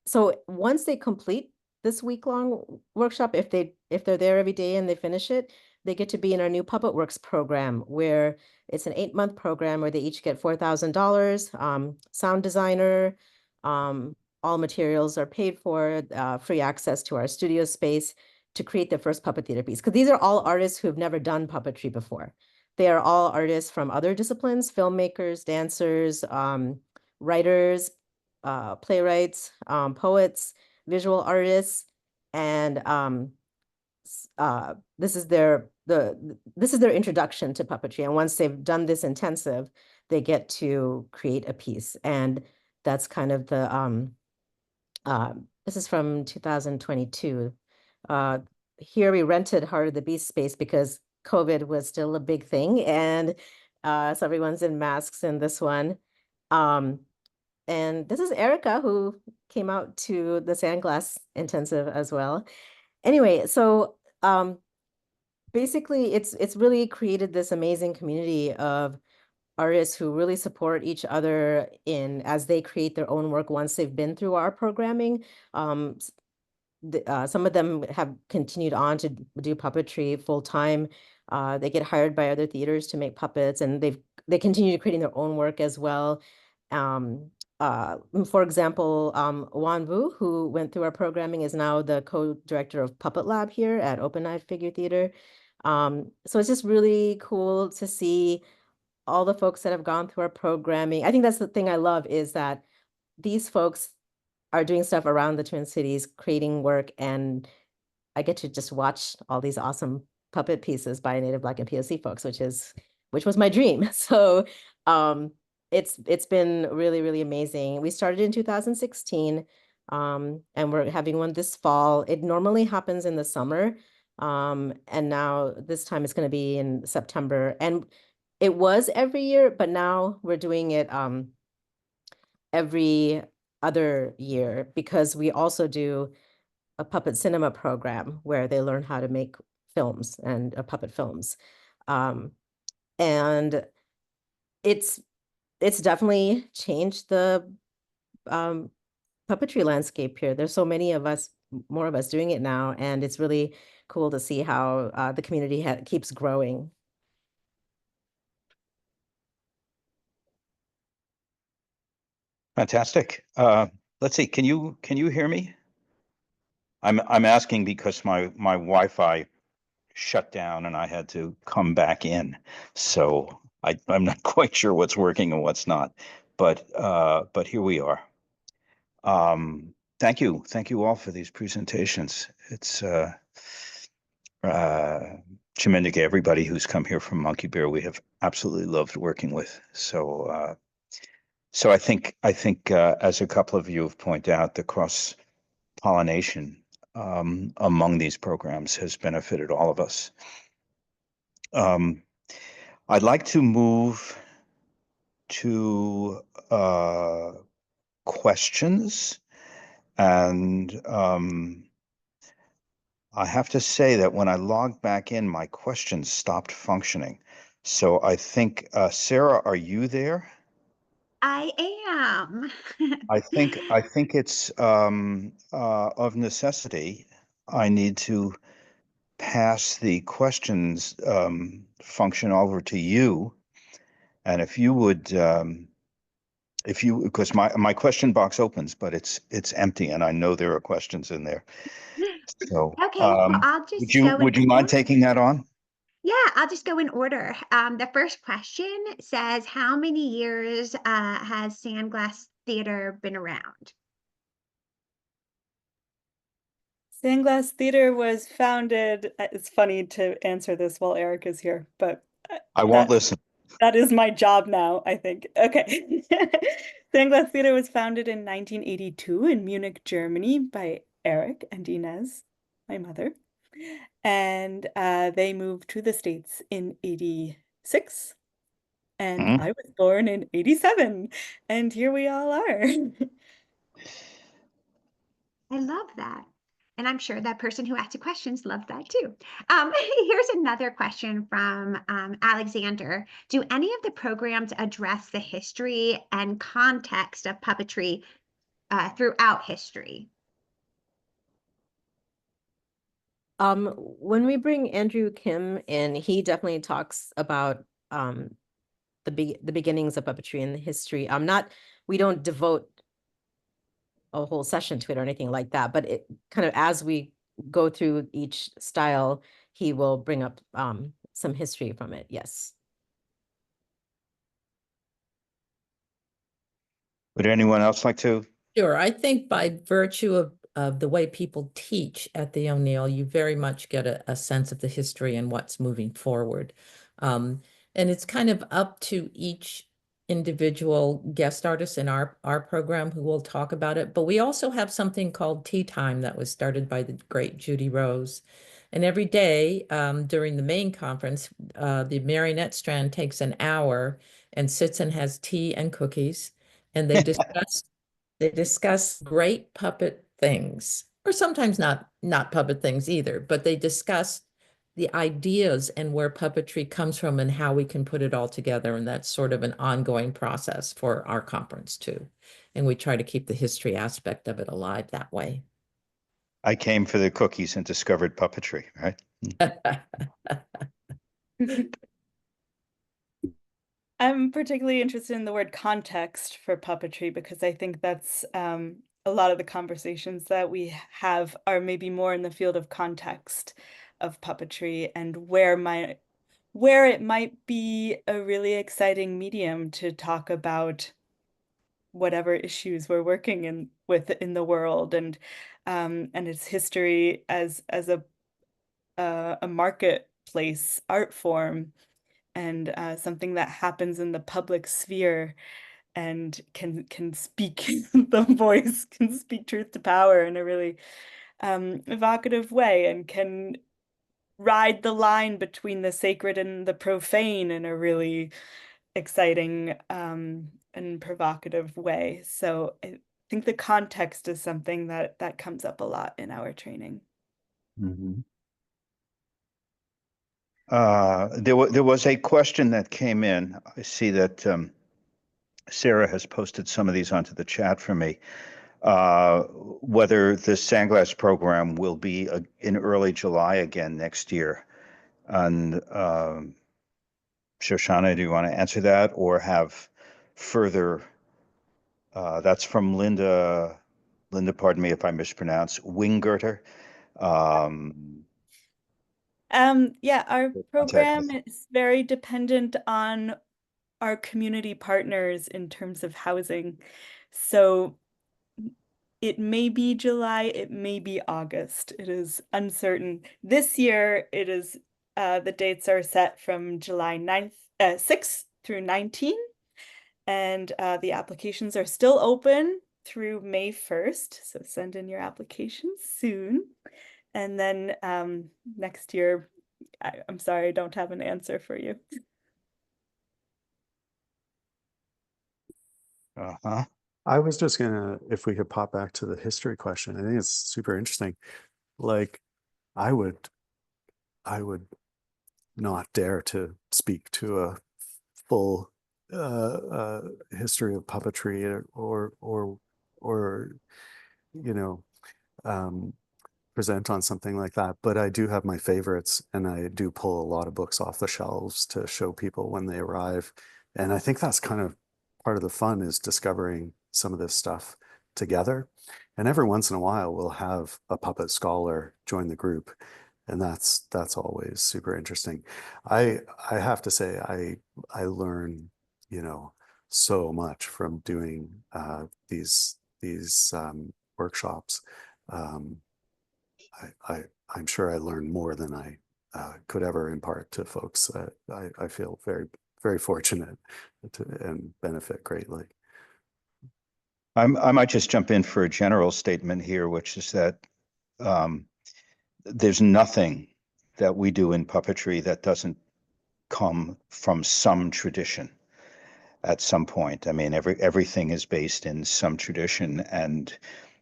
[SPEAKER 5] so once they complete this week-long workshop, if they're there every day and they finish it, they get to be in our new Puppet Works program, where it's an 8-month program where they each get $4,000, sound designer, all materials are paid for, free access to our studio space to create their first puppet theater piece. Because these are all artists who have never done puppetry before. They are all artists from other disciplines, filmmakers, dancers, writers, playwrights, poets, visual artists, and this is their introduction to puppetry. And once they've done this intensive, they get to create a piece. And that's kind of the this is from 2022. Here we rented Heart of the Beast space because COVID was still a big thing, and so everyone's in masks in this one. And this is Erica, who came out to the Sandglass intensive as well. Anyway, so basically it's really created this amazing community of artists who really support each other as they create their own work once they've been through our programming. Some of them have continued on to do puppetry full time. They get hired by other theaters to make puppets, and they continue creating their own work as well. For example, Wan Vu, who went through our programming, is now the co-director of Puppet Lab here at Open Eye Figure Theater. So it's just really cool to see all the folks that have gone through our programming. I think that's the thing I love, is that these folks are doing stuff around the Twin Cities, creating work, and I get to just watch all these awesome puppet pieces by Native, Black, and POC folks, which was my dream. So it's been really, really amazing. We started in 2016, and we're having one this fall. It normally happens in the summer, and now this time it's going to be in September. And it was every year, but now we're doing it every other year, because we also do a puppet cinema program where they learn how to make films and puppet films. And it's definitely changed the puppetry landscape here. There's so many of us, more of us doing it now, and it's really cool to see how the community keeps growing.
[SPEAKER 1] Fantastic. Let's see. Can you hear me? I'm asking because my Wi-Fi shut down and I had to come back in. So I'm not quite sure what's working and what's not. But here we are. Thank you. Thank you all for these presentations. It's tremendous. Everybody who's come here from Monkey Bear, we have absolutely loved working with. So so I think as a couple of you have pointed out, the cross pollination among these programs has benefited all of us. I'd like to move to questions, and I have to say that when I logged back in, my questions stopped functioning. So I think, Sarah, are you there?
[SPEAKER 6] I am.
[SPEAKER 1] I think it's of necessity. I need to pass the questions function over to you, and if you would, because my question box opens, but it's empty, and I know there are questions in there. So,
[SPEAKER 6] Okay, well, I'll just go in
[SPEAKER 1] would you mind
[SPEAKER 6] order.
[SPEAKER 1] taking that on?
[SPEAKER 6] Yeah, I'll just go in order. The first question says, how many years has Sandglass Theater been around?
[SPEAKER 3] Sandglass Theater was founded, it's funny to answer this while Eric is here, but
[SPEAKER 1] I won't listen.
[SPEAKER 3] that is my job now, I think. Okay. Sandglass Theater was founded in 1982 in Munich, Germany by Eric and Inez, my mother. And they moved to the States in 86. And I was born in 87. And here we all are.
[SPEAKER 6] I love that. And I'm sure that person who asked the questions loved that too. Here's another question from Alexander. Do any of the programs address the history and context of puppetry throughout history?
[SPEAKER 5] When we bring Andrew Kim in, he definitely talks about the beginnings of puppetry and the history. We don't devote a whole session to it or anything like that, but it kind of, as we go through each style, he will bring up some history from it. Yes.
[SPEAKER 1] Would anyone else like to?
[SPEAKER 2] Sure. I think by virtue of the way people teach at the O'Neill, you very much get a sense of the history and what's moving forward. And it's kind of up to each individual guest artist in our program who will talk about it. But we also have something called Tea Time that was started by the great Judy Rose. And every day during the main conference, the Marionette Strand takes an hour and sits and has tea and cookies. And they discuss great puppet things, or sometimes not puppet things either, but they discuss the ideas and where puppetry comes from and how we can put it all together. And that's sort of an ongoing process for our conference too. And we try to keep the history aspect of it alive that way.
[SPEAKER 1] I came for the cookies and discovered puppetry, right?
[SPEAKER 3] I'm particularly interested in the word context for puppetry because I think that's a lot of the conversations that we have are maybe more in the field of context of puppetry and where it might be a really exciting medium to talk about whatever issues we're working with in the world and its history as a marketplace art form and something that happens in the public sphere and can speak the voice can speak truth to power in a really evocative way and can ride the line between the sacred and the profane in a really exciting and provocative way. So I think the context is something that comes up a lot in our training.
[SPEAKER 1] Mm-hmm. There was a question that came in. I see that Sarah has posted some of these onto the chat for me. Whether the Sandglass program will be in early July again next year. And Shoshana, do you want to answer that or have further That's from Linda. Linda, pardon me if I mispronounce, Wingerter.
[SPEAKER 3] Yeah, our
[SPEAKER 1] Contact
[SPEAKER 3] program
[SPEAKER 1] with.
[SPEAKER 3] is very dependent on our community partners in terms of housing. So it may be July, it may be August. It is uncertain. This year, it is the dates are set from July 6th through 19. And the applications are still open through May 1st. So send in your applications soon. And then next year, I'm sorry, I don't have an answer for you.
[SPEAKER 1] Uh-huh.
[SPEAKER 4] I was just gonna, if we could pop back to the history question, I think it's super interesting. Like, I would not dare to speak to a full history of puppetry or you know present on something like that. But I do have my favorites, and I do pull a lot of books off the shelves to show people when they arrive. And I think that's kind of part of the fun, is discovering some of this stuff together. And every once in a while, we'll have a puppet scholar join the group, and that's always super interesting. I have to say, I learn, so much from doing these workshops. Um, I'm sure I learned more than I could ever impart to folks. I feel very, very fortunate and benefit greatly.
[SPEAKER 1] I might just jump in for a general statement here, which is that there's nothing that we do in puppetry that doesn't come from some tradition at some point. I mean, everything is based in some tradition, and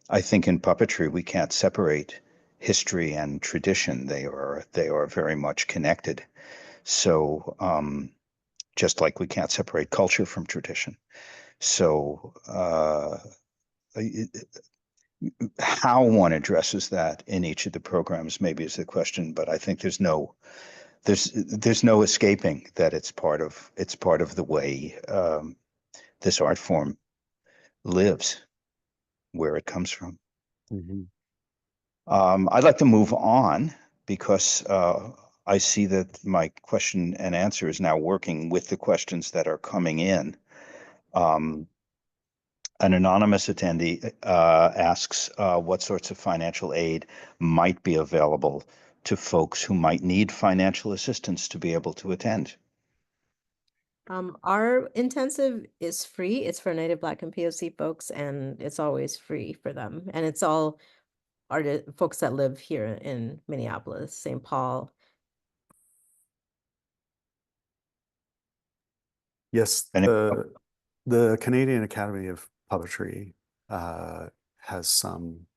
[SPEAKER 1] I think in puppetry we can't separate history and tradition. They are very much connected. So just like we can't separate culture from tradition. So how one addresses that in each of the programs maybe is the question, but I think there's no escaping that it's part of the way this art form lives, where it comes from.
[SPEAKER 4] Mm-hmm.
[SPEAKER 1] I'd like to move on because I see that my question and answer is now working with the questions that are coming in. An anonymous attendee asks what sorts of financial aid might be available to folks who might need financial assistance to be able to attend.
[SPEAKER 5] Our intensive is free. It's for Native Black and POC folks, and it's always free for them. And it's all folks that live here in Minneapolis, St. Paul.
[SPEAKER 4] Yes,
[SPEAKER 1] And
[SPEAKER 4] the Canadian Academy of Puppetry has some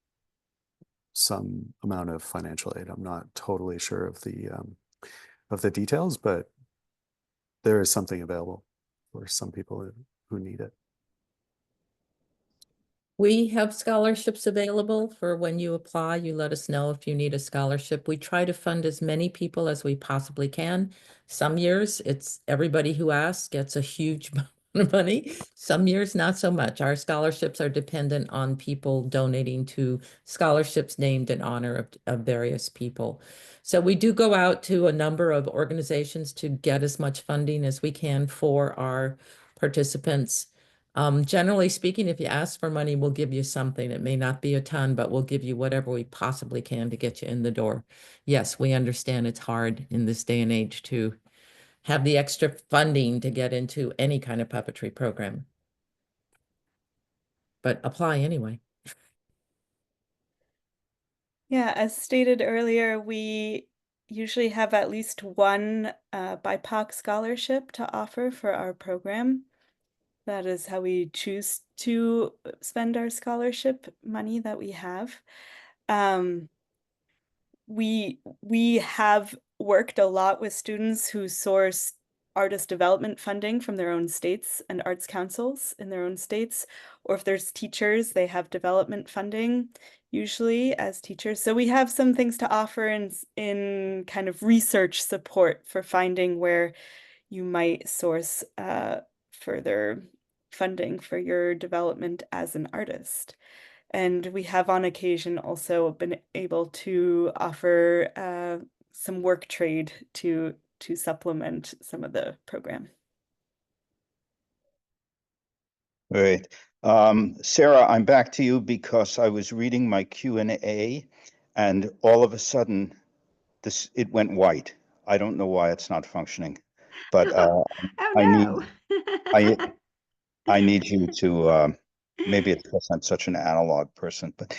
[SPEAKER 4] amount of financial aid. I'm not totally sure of the details, but there is something available for some people who need it.
[SPEAKER 2] We have scholarships available for when you apply. You let us know if you need a scholarship. We try to fund as many people as we possibly can. Some years, it's everybody who asks gets a huge amount of money. Some years, not so much. Our scholarships are dependent on people donating to scholarships named in honor of various people. So we do go out to a number of organizations to get as much funding as we can for our participants. Generally speaking, if you ask for money, we'll give you something. It may not be a ton, but we'll give you whatever we possibly can to get you in the door. Yes, we understand it's hard in this day and age to have the extra funding to get into any kind of puppetry program. But apply anyway.
[SPEAKER 3] Yeah, as stated earlier, we usually have at least one BIPOC scholarship to offer for our program. That is how we choose to spend our scholarship money that we have. We have worked a lot with students who source artist development funding from their own states and arts councils in their own states, or if there's teachers, they have development funding usually as teachers. So we have some things to offer in kind of research support for finding where you might source further funding for your development as an artist. And we have on occasion also been able to offer some work trade to supplement some of the program.
[SPEAKER 1] Great. Sarah, I'm back to you because I was reading my Q&A and all of a sudden it went white. I don't know why it's not functioning, but
[SPEAKER 6] Oh
[SPEAKER 1] I need
[SPEAKER 6] no.
[SPEAKER 1] I need you to maybe it's because I'm such an analog person, but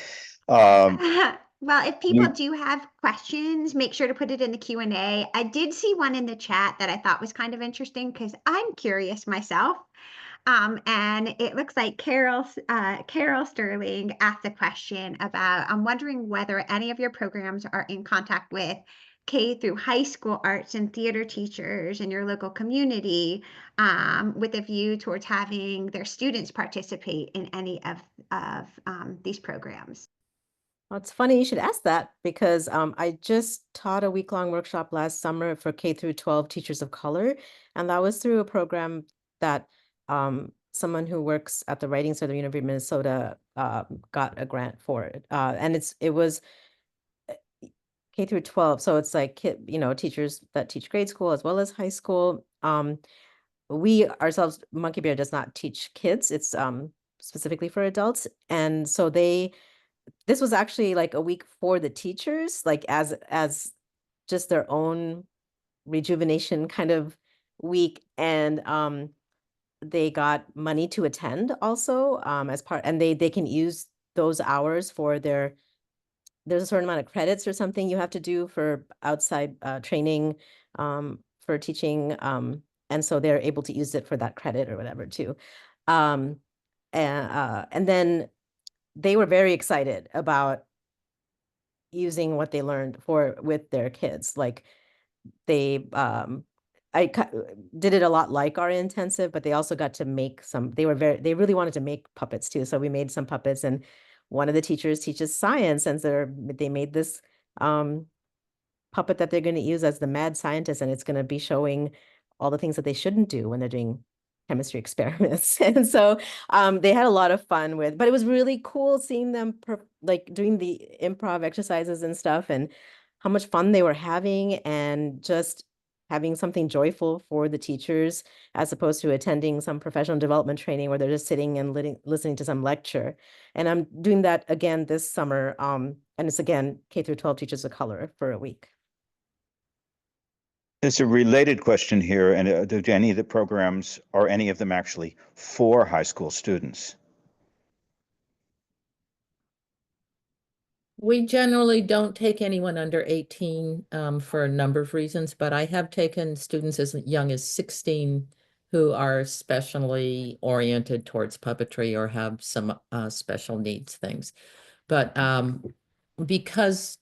[SPEAKER 6] Well, if people do have questions, make sure to put it in the Q&A. I did see one in the chat that I thought was kind of interesting because I'm curious myself. And it looks like Carol Sterling asked a question about, I'm wondering whether any of your programs are in contact with K through high school arts and theater teachers in your local community, with a view towards having their students participate in any of these programs.
[SPEAKER 5] Well, it's funny you should ask that because I just taught a week-long workshop last summer for K through 12 teachers of color, and that was through a program that someone who works at the Writing Center of the University of Minnesota got a grant for it, and it was K through 12, so it's like teachers that teach grade school as well as high school. We ourselves, Monkey Bear does not teach kids; it's specifically for adults, and so this was actually like a week for the teachers, like as just their own rejuvenation kind of week. And they got money to attend also as part, and they can use those hours for there's a certain amount of credits or something you have to do for outside training for teaching. And so they're able to use it for that credit or whatever too. And then they were very excited about using what they learned with their kids. Like they did it a lot like our intensive, but they also got to make they really wanted to make puppets too. So we made some puppets, and one of the teachers teaches science, and they made this puppet that they're going to use as the mad scientist, and it's going to be showing all the things that they shouldn't do when they're doing chemistry experiments. And so they had a lot of fun but it was really cool seeing them like doing the improv exercises and stuff, and how much fun they were having, and just having something joyful for the teachers as opposed to attending some professional development training where they're just sitting and listening to some lecture. And I'm doing that again this summer. And it's again K through 12 teachers of color for a week.
[SPEAKER 1] There's a related question here, and do any of the programs, are any of them actually for high school students?
[SPEAKER 2] We generally don't take anyone under 18 for a number of reasons, but I have taken students as young as 16 who are specially oriented towards puppetry or have some special needs things. But because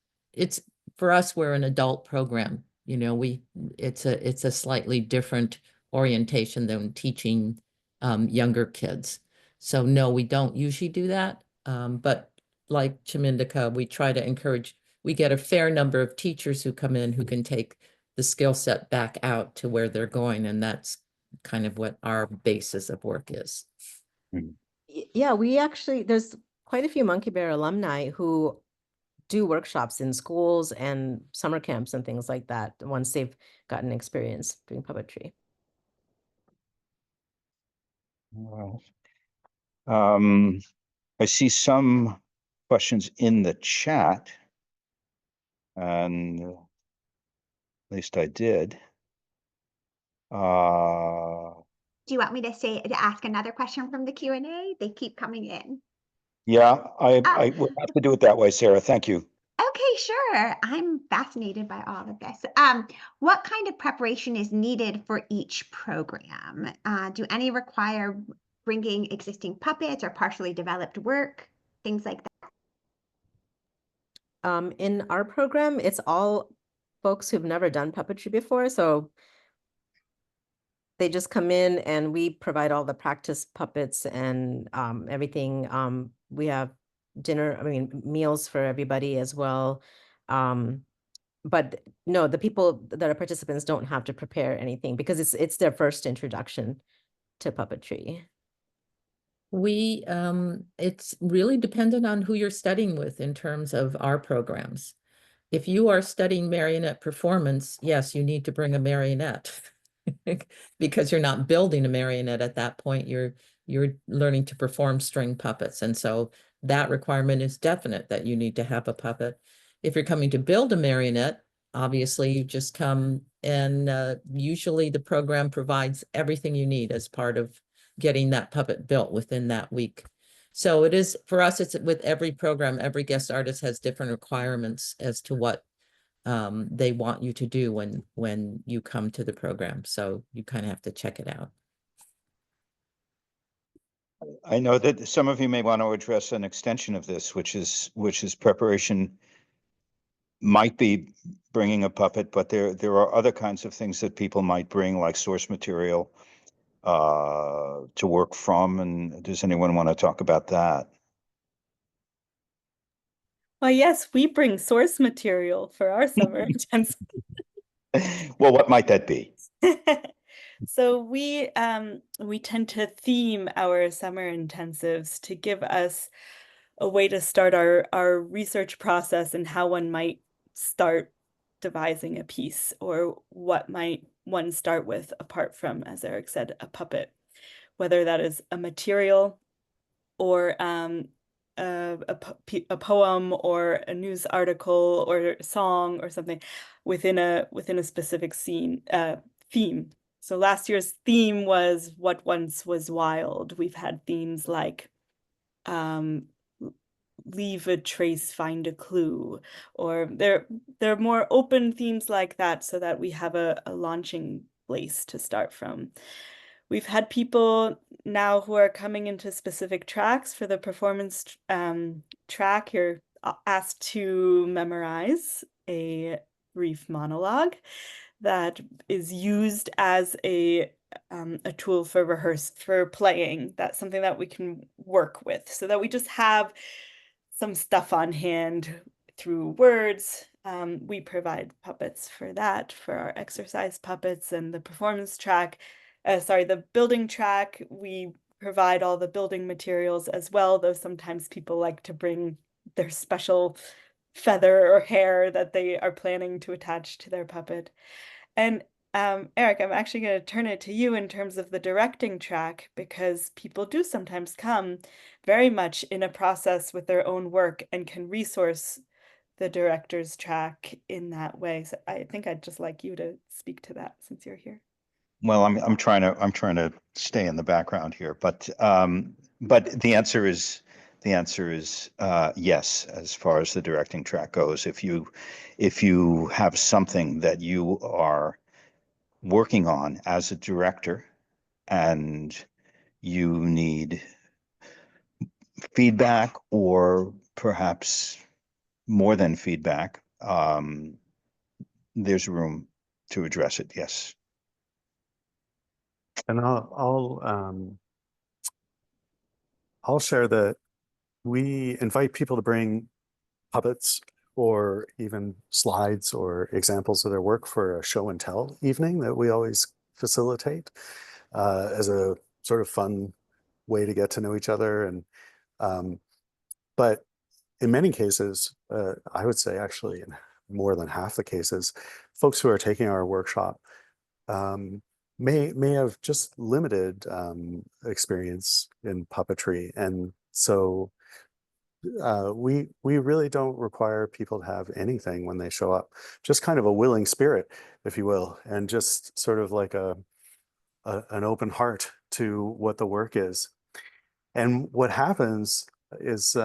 [SPEAKER 2] for us, we're an adult program, it's a slightly different orientation than teaching younger kids. So no, we don't usually do that. But like Chamindika, we try to encourage, we get a fair number of teachers who come in who can take the skill set back out to where they're going. And that's kind of what our basis of work is.
[SPEAKER 5] Yeah, there's quite a few Monkey Bear alumni who do workshops in schools and summer camps and things like that once they've gotten experience doing puppetry.
[SPEAKER 1] Well, I see some questions in the chat, and at least I did.
[SPEAKER 6] Do you want me to ask another question from the Q&A? They keep coming in.
[SPEAKER 1] Yeah, I will have to do it that way, Sarah. Thank you.
[SPEAKER 6] Okay, sure. I'm fascinated by all of this. What kind of preparation is needed for each program? Do any require bringing existing puppets or partially developed work? Things like that.
[SPEAKER 5] In our program, it's all folks who've never done puppetry before. So they just come in and we provide all the practice puppets and everything. We have meals for everybody as well. But no, the people that are participants don't have to prepare anything because it's their first introduction to puppetry.
[SPEAKER 2] It's really dependent on who you're studying with in terms of our programs. If you are studying marionette performance, yes, you need to bring a marionette because you're not building a marionette at that point. You're learning to perform string puppets. And so that requirement is definite that you need to have a puppet. If you're coming to build a marionette, obviously you just come and usually the program provides everything you need as part of getting that puppet built within that week. So it is, for us, it's with every program, every guest artist has different requirements as to what they want you to do when you come to the program. So you kind of have to check it out.
[SPEAKER 1] I know that some of you may want to address an extension of this, which is preparation might be bringing a puppet, but there are other kinds of things that people might bring, like source material to work from. And does anyone want to talk about that?
[SPEAKER 3] Well, yes, we bring source material for our summer intensive.
[SPEAKER 1] Well, what might that be?
[SPEAKER 3] So we tend to theme our summer intensives to give us a way to start our research process and how one might start devising a piece, or what might one start with apart from, as Eric said, a puppet, whether that is a material or a poem or a news article or a song or something within a specific theme. So last year's theme was What Once Was Wild. We've had themes like leave a trace, find a clue, or there are more open themes like that, so that we have a launching place to start from. We've had people now who are coming into specific tracks. For the performance track, you're asked to memorize a brief monologue that is used as a tool for playing. That's something that we can work with, so that we just have some stuff on hand through words. We provide puppets for that, for our exercise puppets, and the performance track. The building track, we provide all the building materials as well, though sometimes people like to bring their special feather or hair that they are planning to attach to their puppet. And Eric, I'm actually going to turn it to you in terms of the directing track, because people do sometimes come very much in a process with their own work and can resource the director's track in that way. So I think I'd just like you to speak to that since you're here.
[SPEAKER 1] Well, I'm trying to stay in the background here, but the answer is yes, as far as the directing track goes. If you have something that you are working on as a director and you need feedback, or perhaps more than feedback, there's room to address it. Yes.
[SPEAKER 4] And I'll share that we invite people to bring puppets or even slides or examples of their work for a show and tell evening that we always facilitate as a sort of fun way to get to know each other. And but in many cases, I would say actually in more than half the cases, folks who are taking our workshop may have just limited experience in puppetry, and so we really don't require people to have anything when they show up. Just kind of a willing spirit, if you will, and just sort of like an open heart to what the work is. And what happens is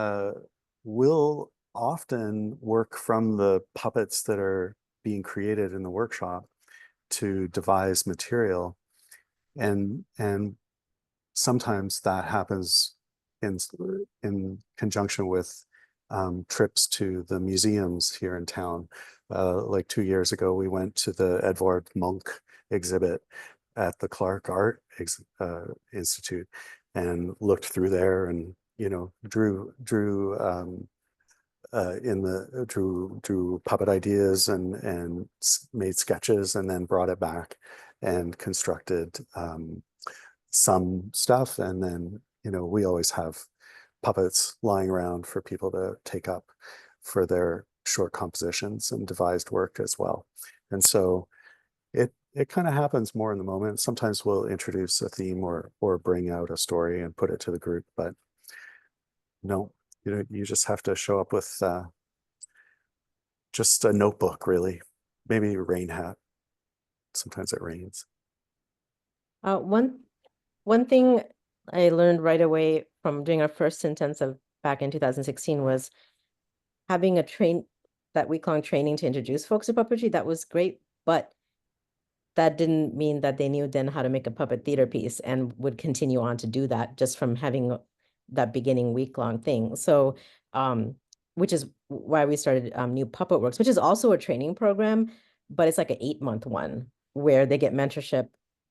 [SPEAKER 4] we'll often work from the puppets that are being created in the workshop to devise material, and sometimes that happens in conjunction with trips to the museums here in town. Like 2 years ago, we went to the Edvard Munch exhibit at the Clark Art Institute and looked through there, and drew puppet ideas and made sketches, and then brought it back and constructed some stuff, and then we always have puppets lying around for people to take up for their short compositions and devised work as well. And so it kind of happens more in the moment. Sometimes we'll introduce a theme or bring out a story and put it to the group, but no, you just have to show up with just a notebook, really. Maybe a rain hat. Sometimes it rains.
[SPEAKER 5] One thing I learned right away from doing our first intensive back in 2016 was having that week-long training to introduce folks to puppetry. That was great, but that didn't mean that they knew then how to make a puppet theater piece and would continue on to do that just from having that beginning week-long thing. So, which is why we started New Puppet Works, which is also a training program, but it's like an 8-month one where they get mentorship,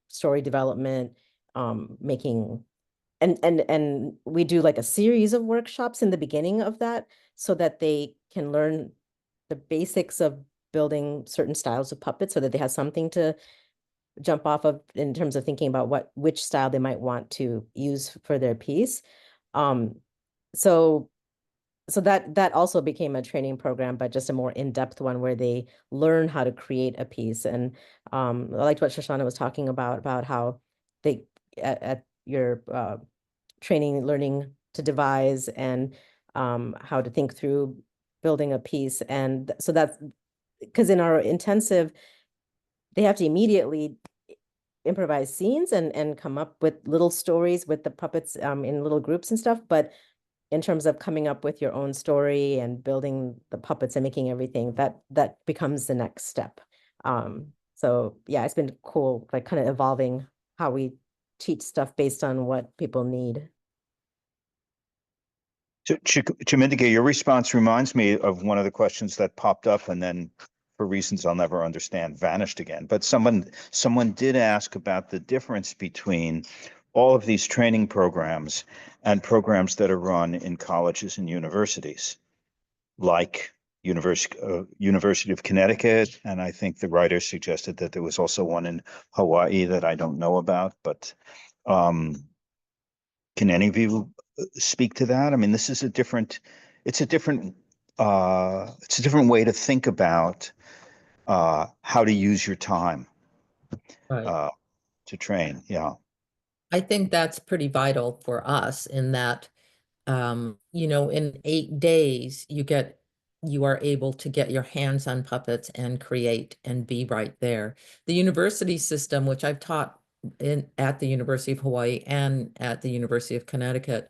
[SPEAKER 5] story development, making, and we do like a series of workshops in the beginning of that so that they can learn the basics of building certain styles of puppets so that they have something to jump off of in terms of thinking about which style they might want to use for their piece. So that also became a training program, but just a more in-depth one where they learn how to create a piece. And I liked what Shoshana was talking about how they at your training, learning to devise and how to think through building a piece. And so that's because in our intensive, they have to immediately improvise scenes and come up with little stories with the puppets in little groups and stuff. But in terms of coming up with your own story and building the puppets and making everything, that becomes the next step. So yeah, it's been cool, like kind of evolving how we teach stuff based on what people need.
[SPEAKER 1] Chamindige, your response reminds me of one of the questions that popped up and then, for reasons I'll never understand, vanished again. But someone did ask about the difference between all of these training programs and programs that are run in colleges and universities, like University of Connecticut. And I think the writer suggested that there was also one in Hawaii that I don't know about, but can any of you speak to that? I mean, it's a different way to think about how to use your time
[SPEAKER 2] Right.
[SPEAKER 1] to train. Yeah.
[SPEAKER 2] I think that's pretty vital for us in that, in 8 days, you are able to get your hands on puppets and create and be right there. The university system, which I've taught at the University of Hawaii and at the University of Connecticut,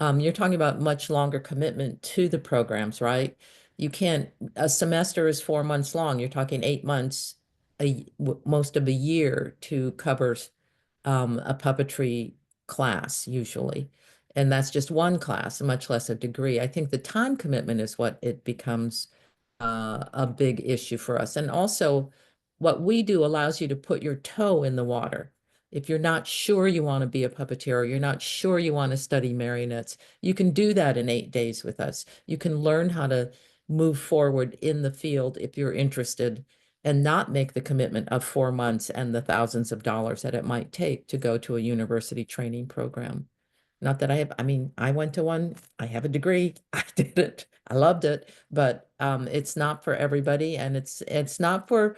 [SPEAKER 2] you're talking about much longer commitment to the programs, right? You can't, a semester is 4 months long. You're talking 8 months, most of a year to cover a puppetry class usually. And that's just one class, much less a degree. I think the time commitment is what it becomes a big issue for us. And also, what we do allows you to put your toe in the water. If you're not sure you want to be a puppeteer, or you're not sure you want to study marionettes, you can do that in 8 days with us. You can learn how to move forward in the field if you're interested and not make the commitment of 4 months and the thousands of dollars that it might take to go to a university training program. Not that I went to one, I have a degree, I did it, I loved it, but it's not for everybody, and it's not for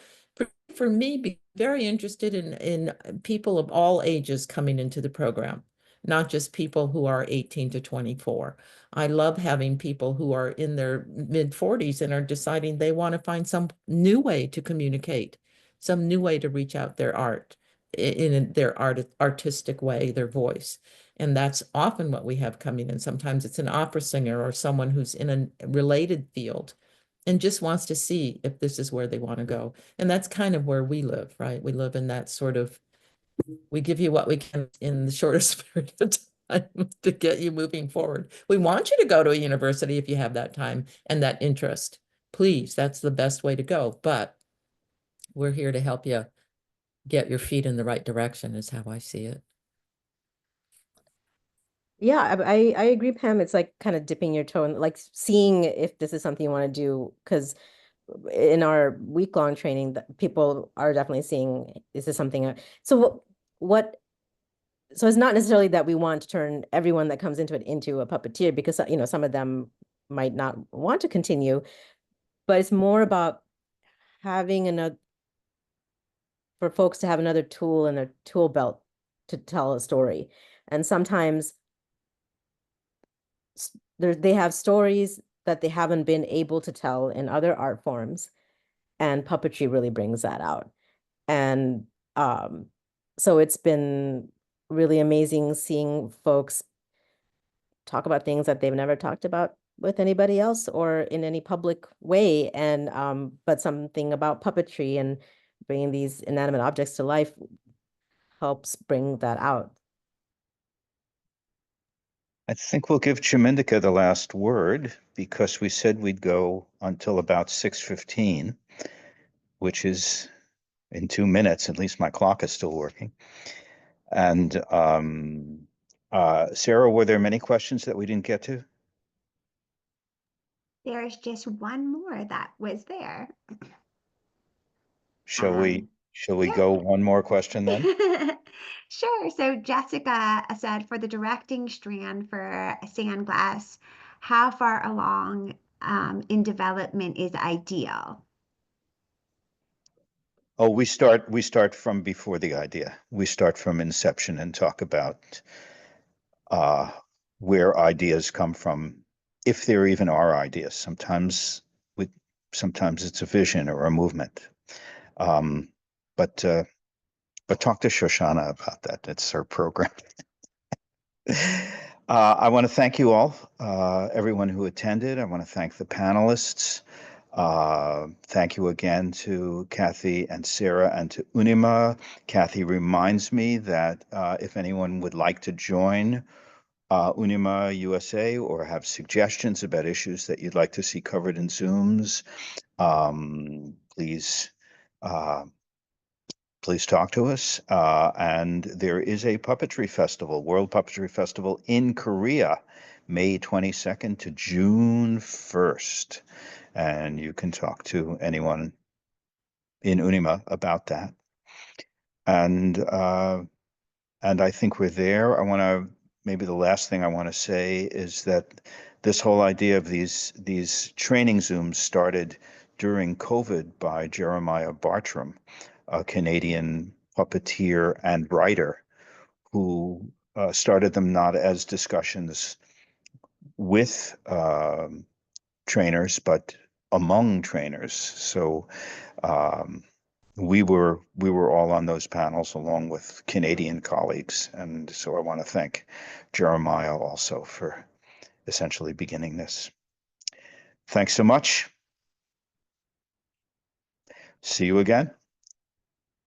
[SPEAKER 2] me, be very interested in people of all ages coming into the program, not just people who are 18 to 24. I love having people who are in their mid-40s and are deciding they want to find some new way to communicate, some new way to reach out their art in their artistic way, their voice. And that's often what we have coming in. Sometimes it's an opera singer or someone who's in a related field and just wants to see if this is where they want to go. And that's kind of where we live, right? We live in that sort of, we give you what we can in the shortest period of time to get you moving forward. We want you to go to a university if you have that time and that interest. Please, that's the best way to go. But we're here to help you get your feet in the right direction, is how I see it.
[SPEAKER 5] Yeah, I agree, Pam. It's like kind of dipping your toe in, like seeing if this is something you want to do. Because in our week-long training, that people are definitely seeing, is this something? So what so it's not necessarily that we want to turn everyone that comes into it into a puppeteer, because you know, some of them might not want to continue, but it's more about having another, for folks to have another tool in their tool belt to tell a story. And sometimes they have stories that they haven't been able to tell in other art forms, and puppetry really brings that out. And so it's been really amazing seeing folks talk about things that they've never talked about with anybody else or in any public way. And but something about puppetry and bringing these inanimate objects to life helps bring that out.
[SPEAKER 1] I think we'll give Chimindika the last word because we said we'd go until about 6:15, which is in 2 minutes. At least my clock is still working. And Sarah, were there many questions that we didn't get to?
[SPEAKER 6] There's just one more that was there.
[SPEAKER 1] Shall we
[SPEAKER 6] yeah.
[SPEAKER 1] go one more question then?
[SPEAKER 6] Sure. So Jessica said, for the directing strand for Sandglass, how far along in development is ideal?
[SPEAKER 1] Oh, we start from before the idea. We start from inception and talk about where ideas come from, if there even are ideas. Sometimes it's a vision or a movement. But talk to Shoshana about that. It's her program. I want to thank you all, everyone who attended. I want to thank the panelists. Thank you again to Kathy and Sarah and to UNIMA. Kathy reminds me that if anyone would like to join UNIMA-USA or have suggestions about issues that you'd like to see covered in Zooms, please talk to us. And there is a puppetry festival, World Puppetry Festival in Korea, May 22nd to June 1st. And you can talk to anyone in UNIMA about that. And I think we're there. Maybe the last thing I want to say is that this whole idea of these training Zooms started during COVID by Jeremiah Bartram, a Canadian puppeteer and writer who started them not as discussions with trainers, but among trainers. So we were all on those panels along with Canadian colleagues. And so I want to thank Jeremiah also for essentially beginning this. Thanks so much. See you again.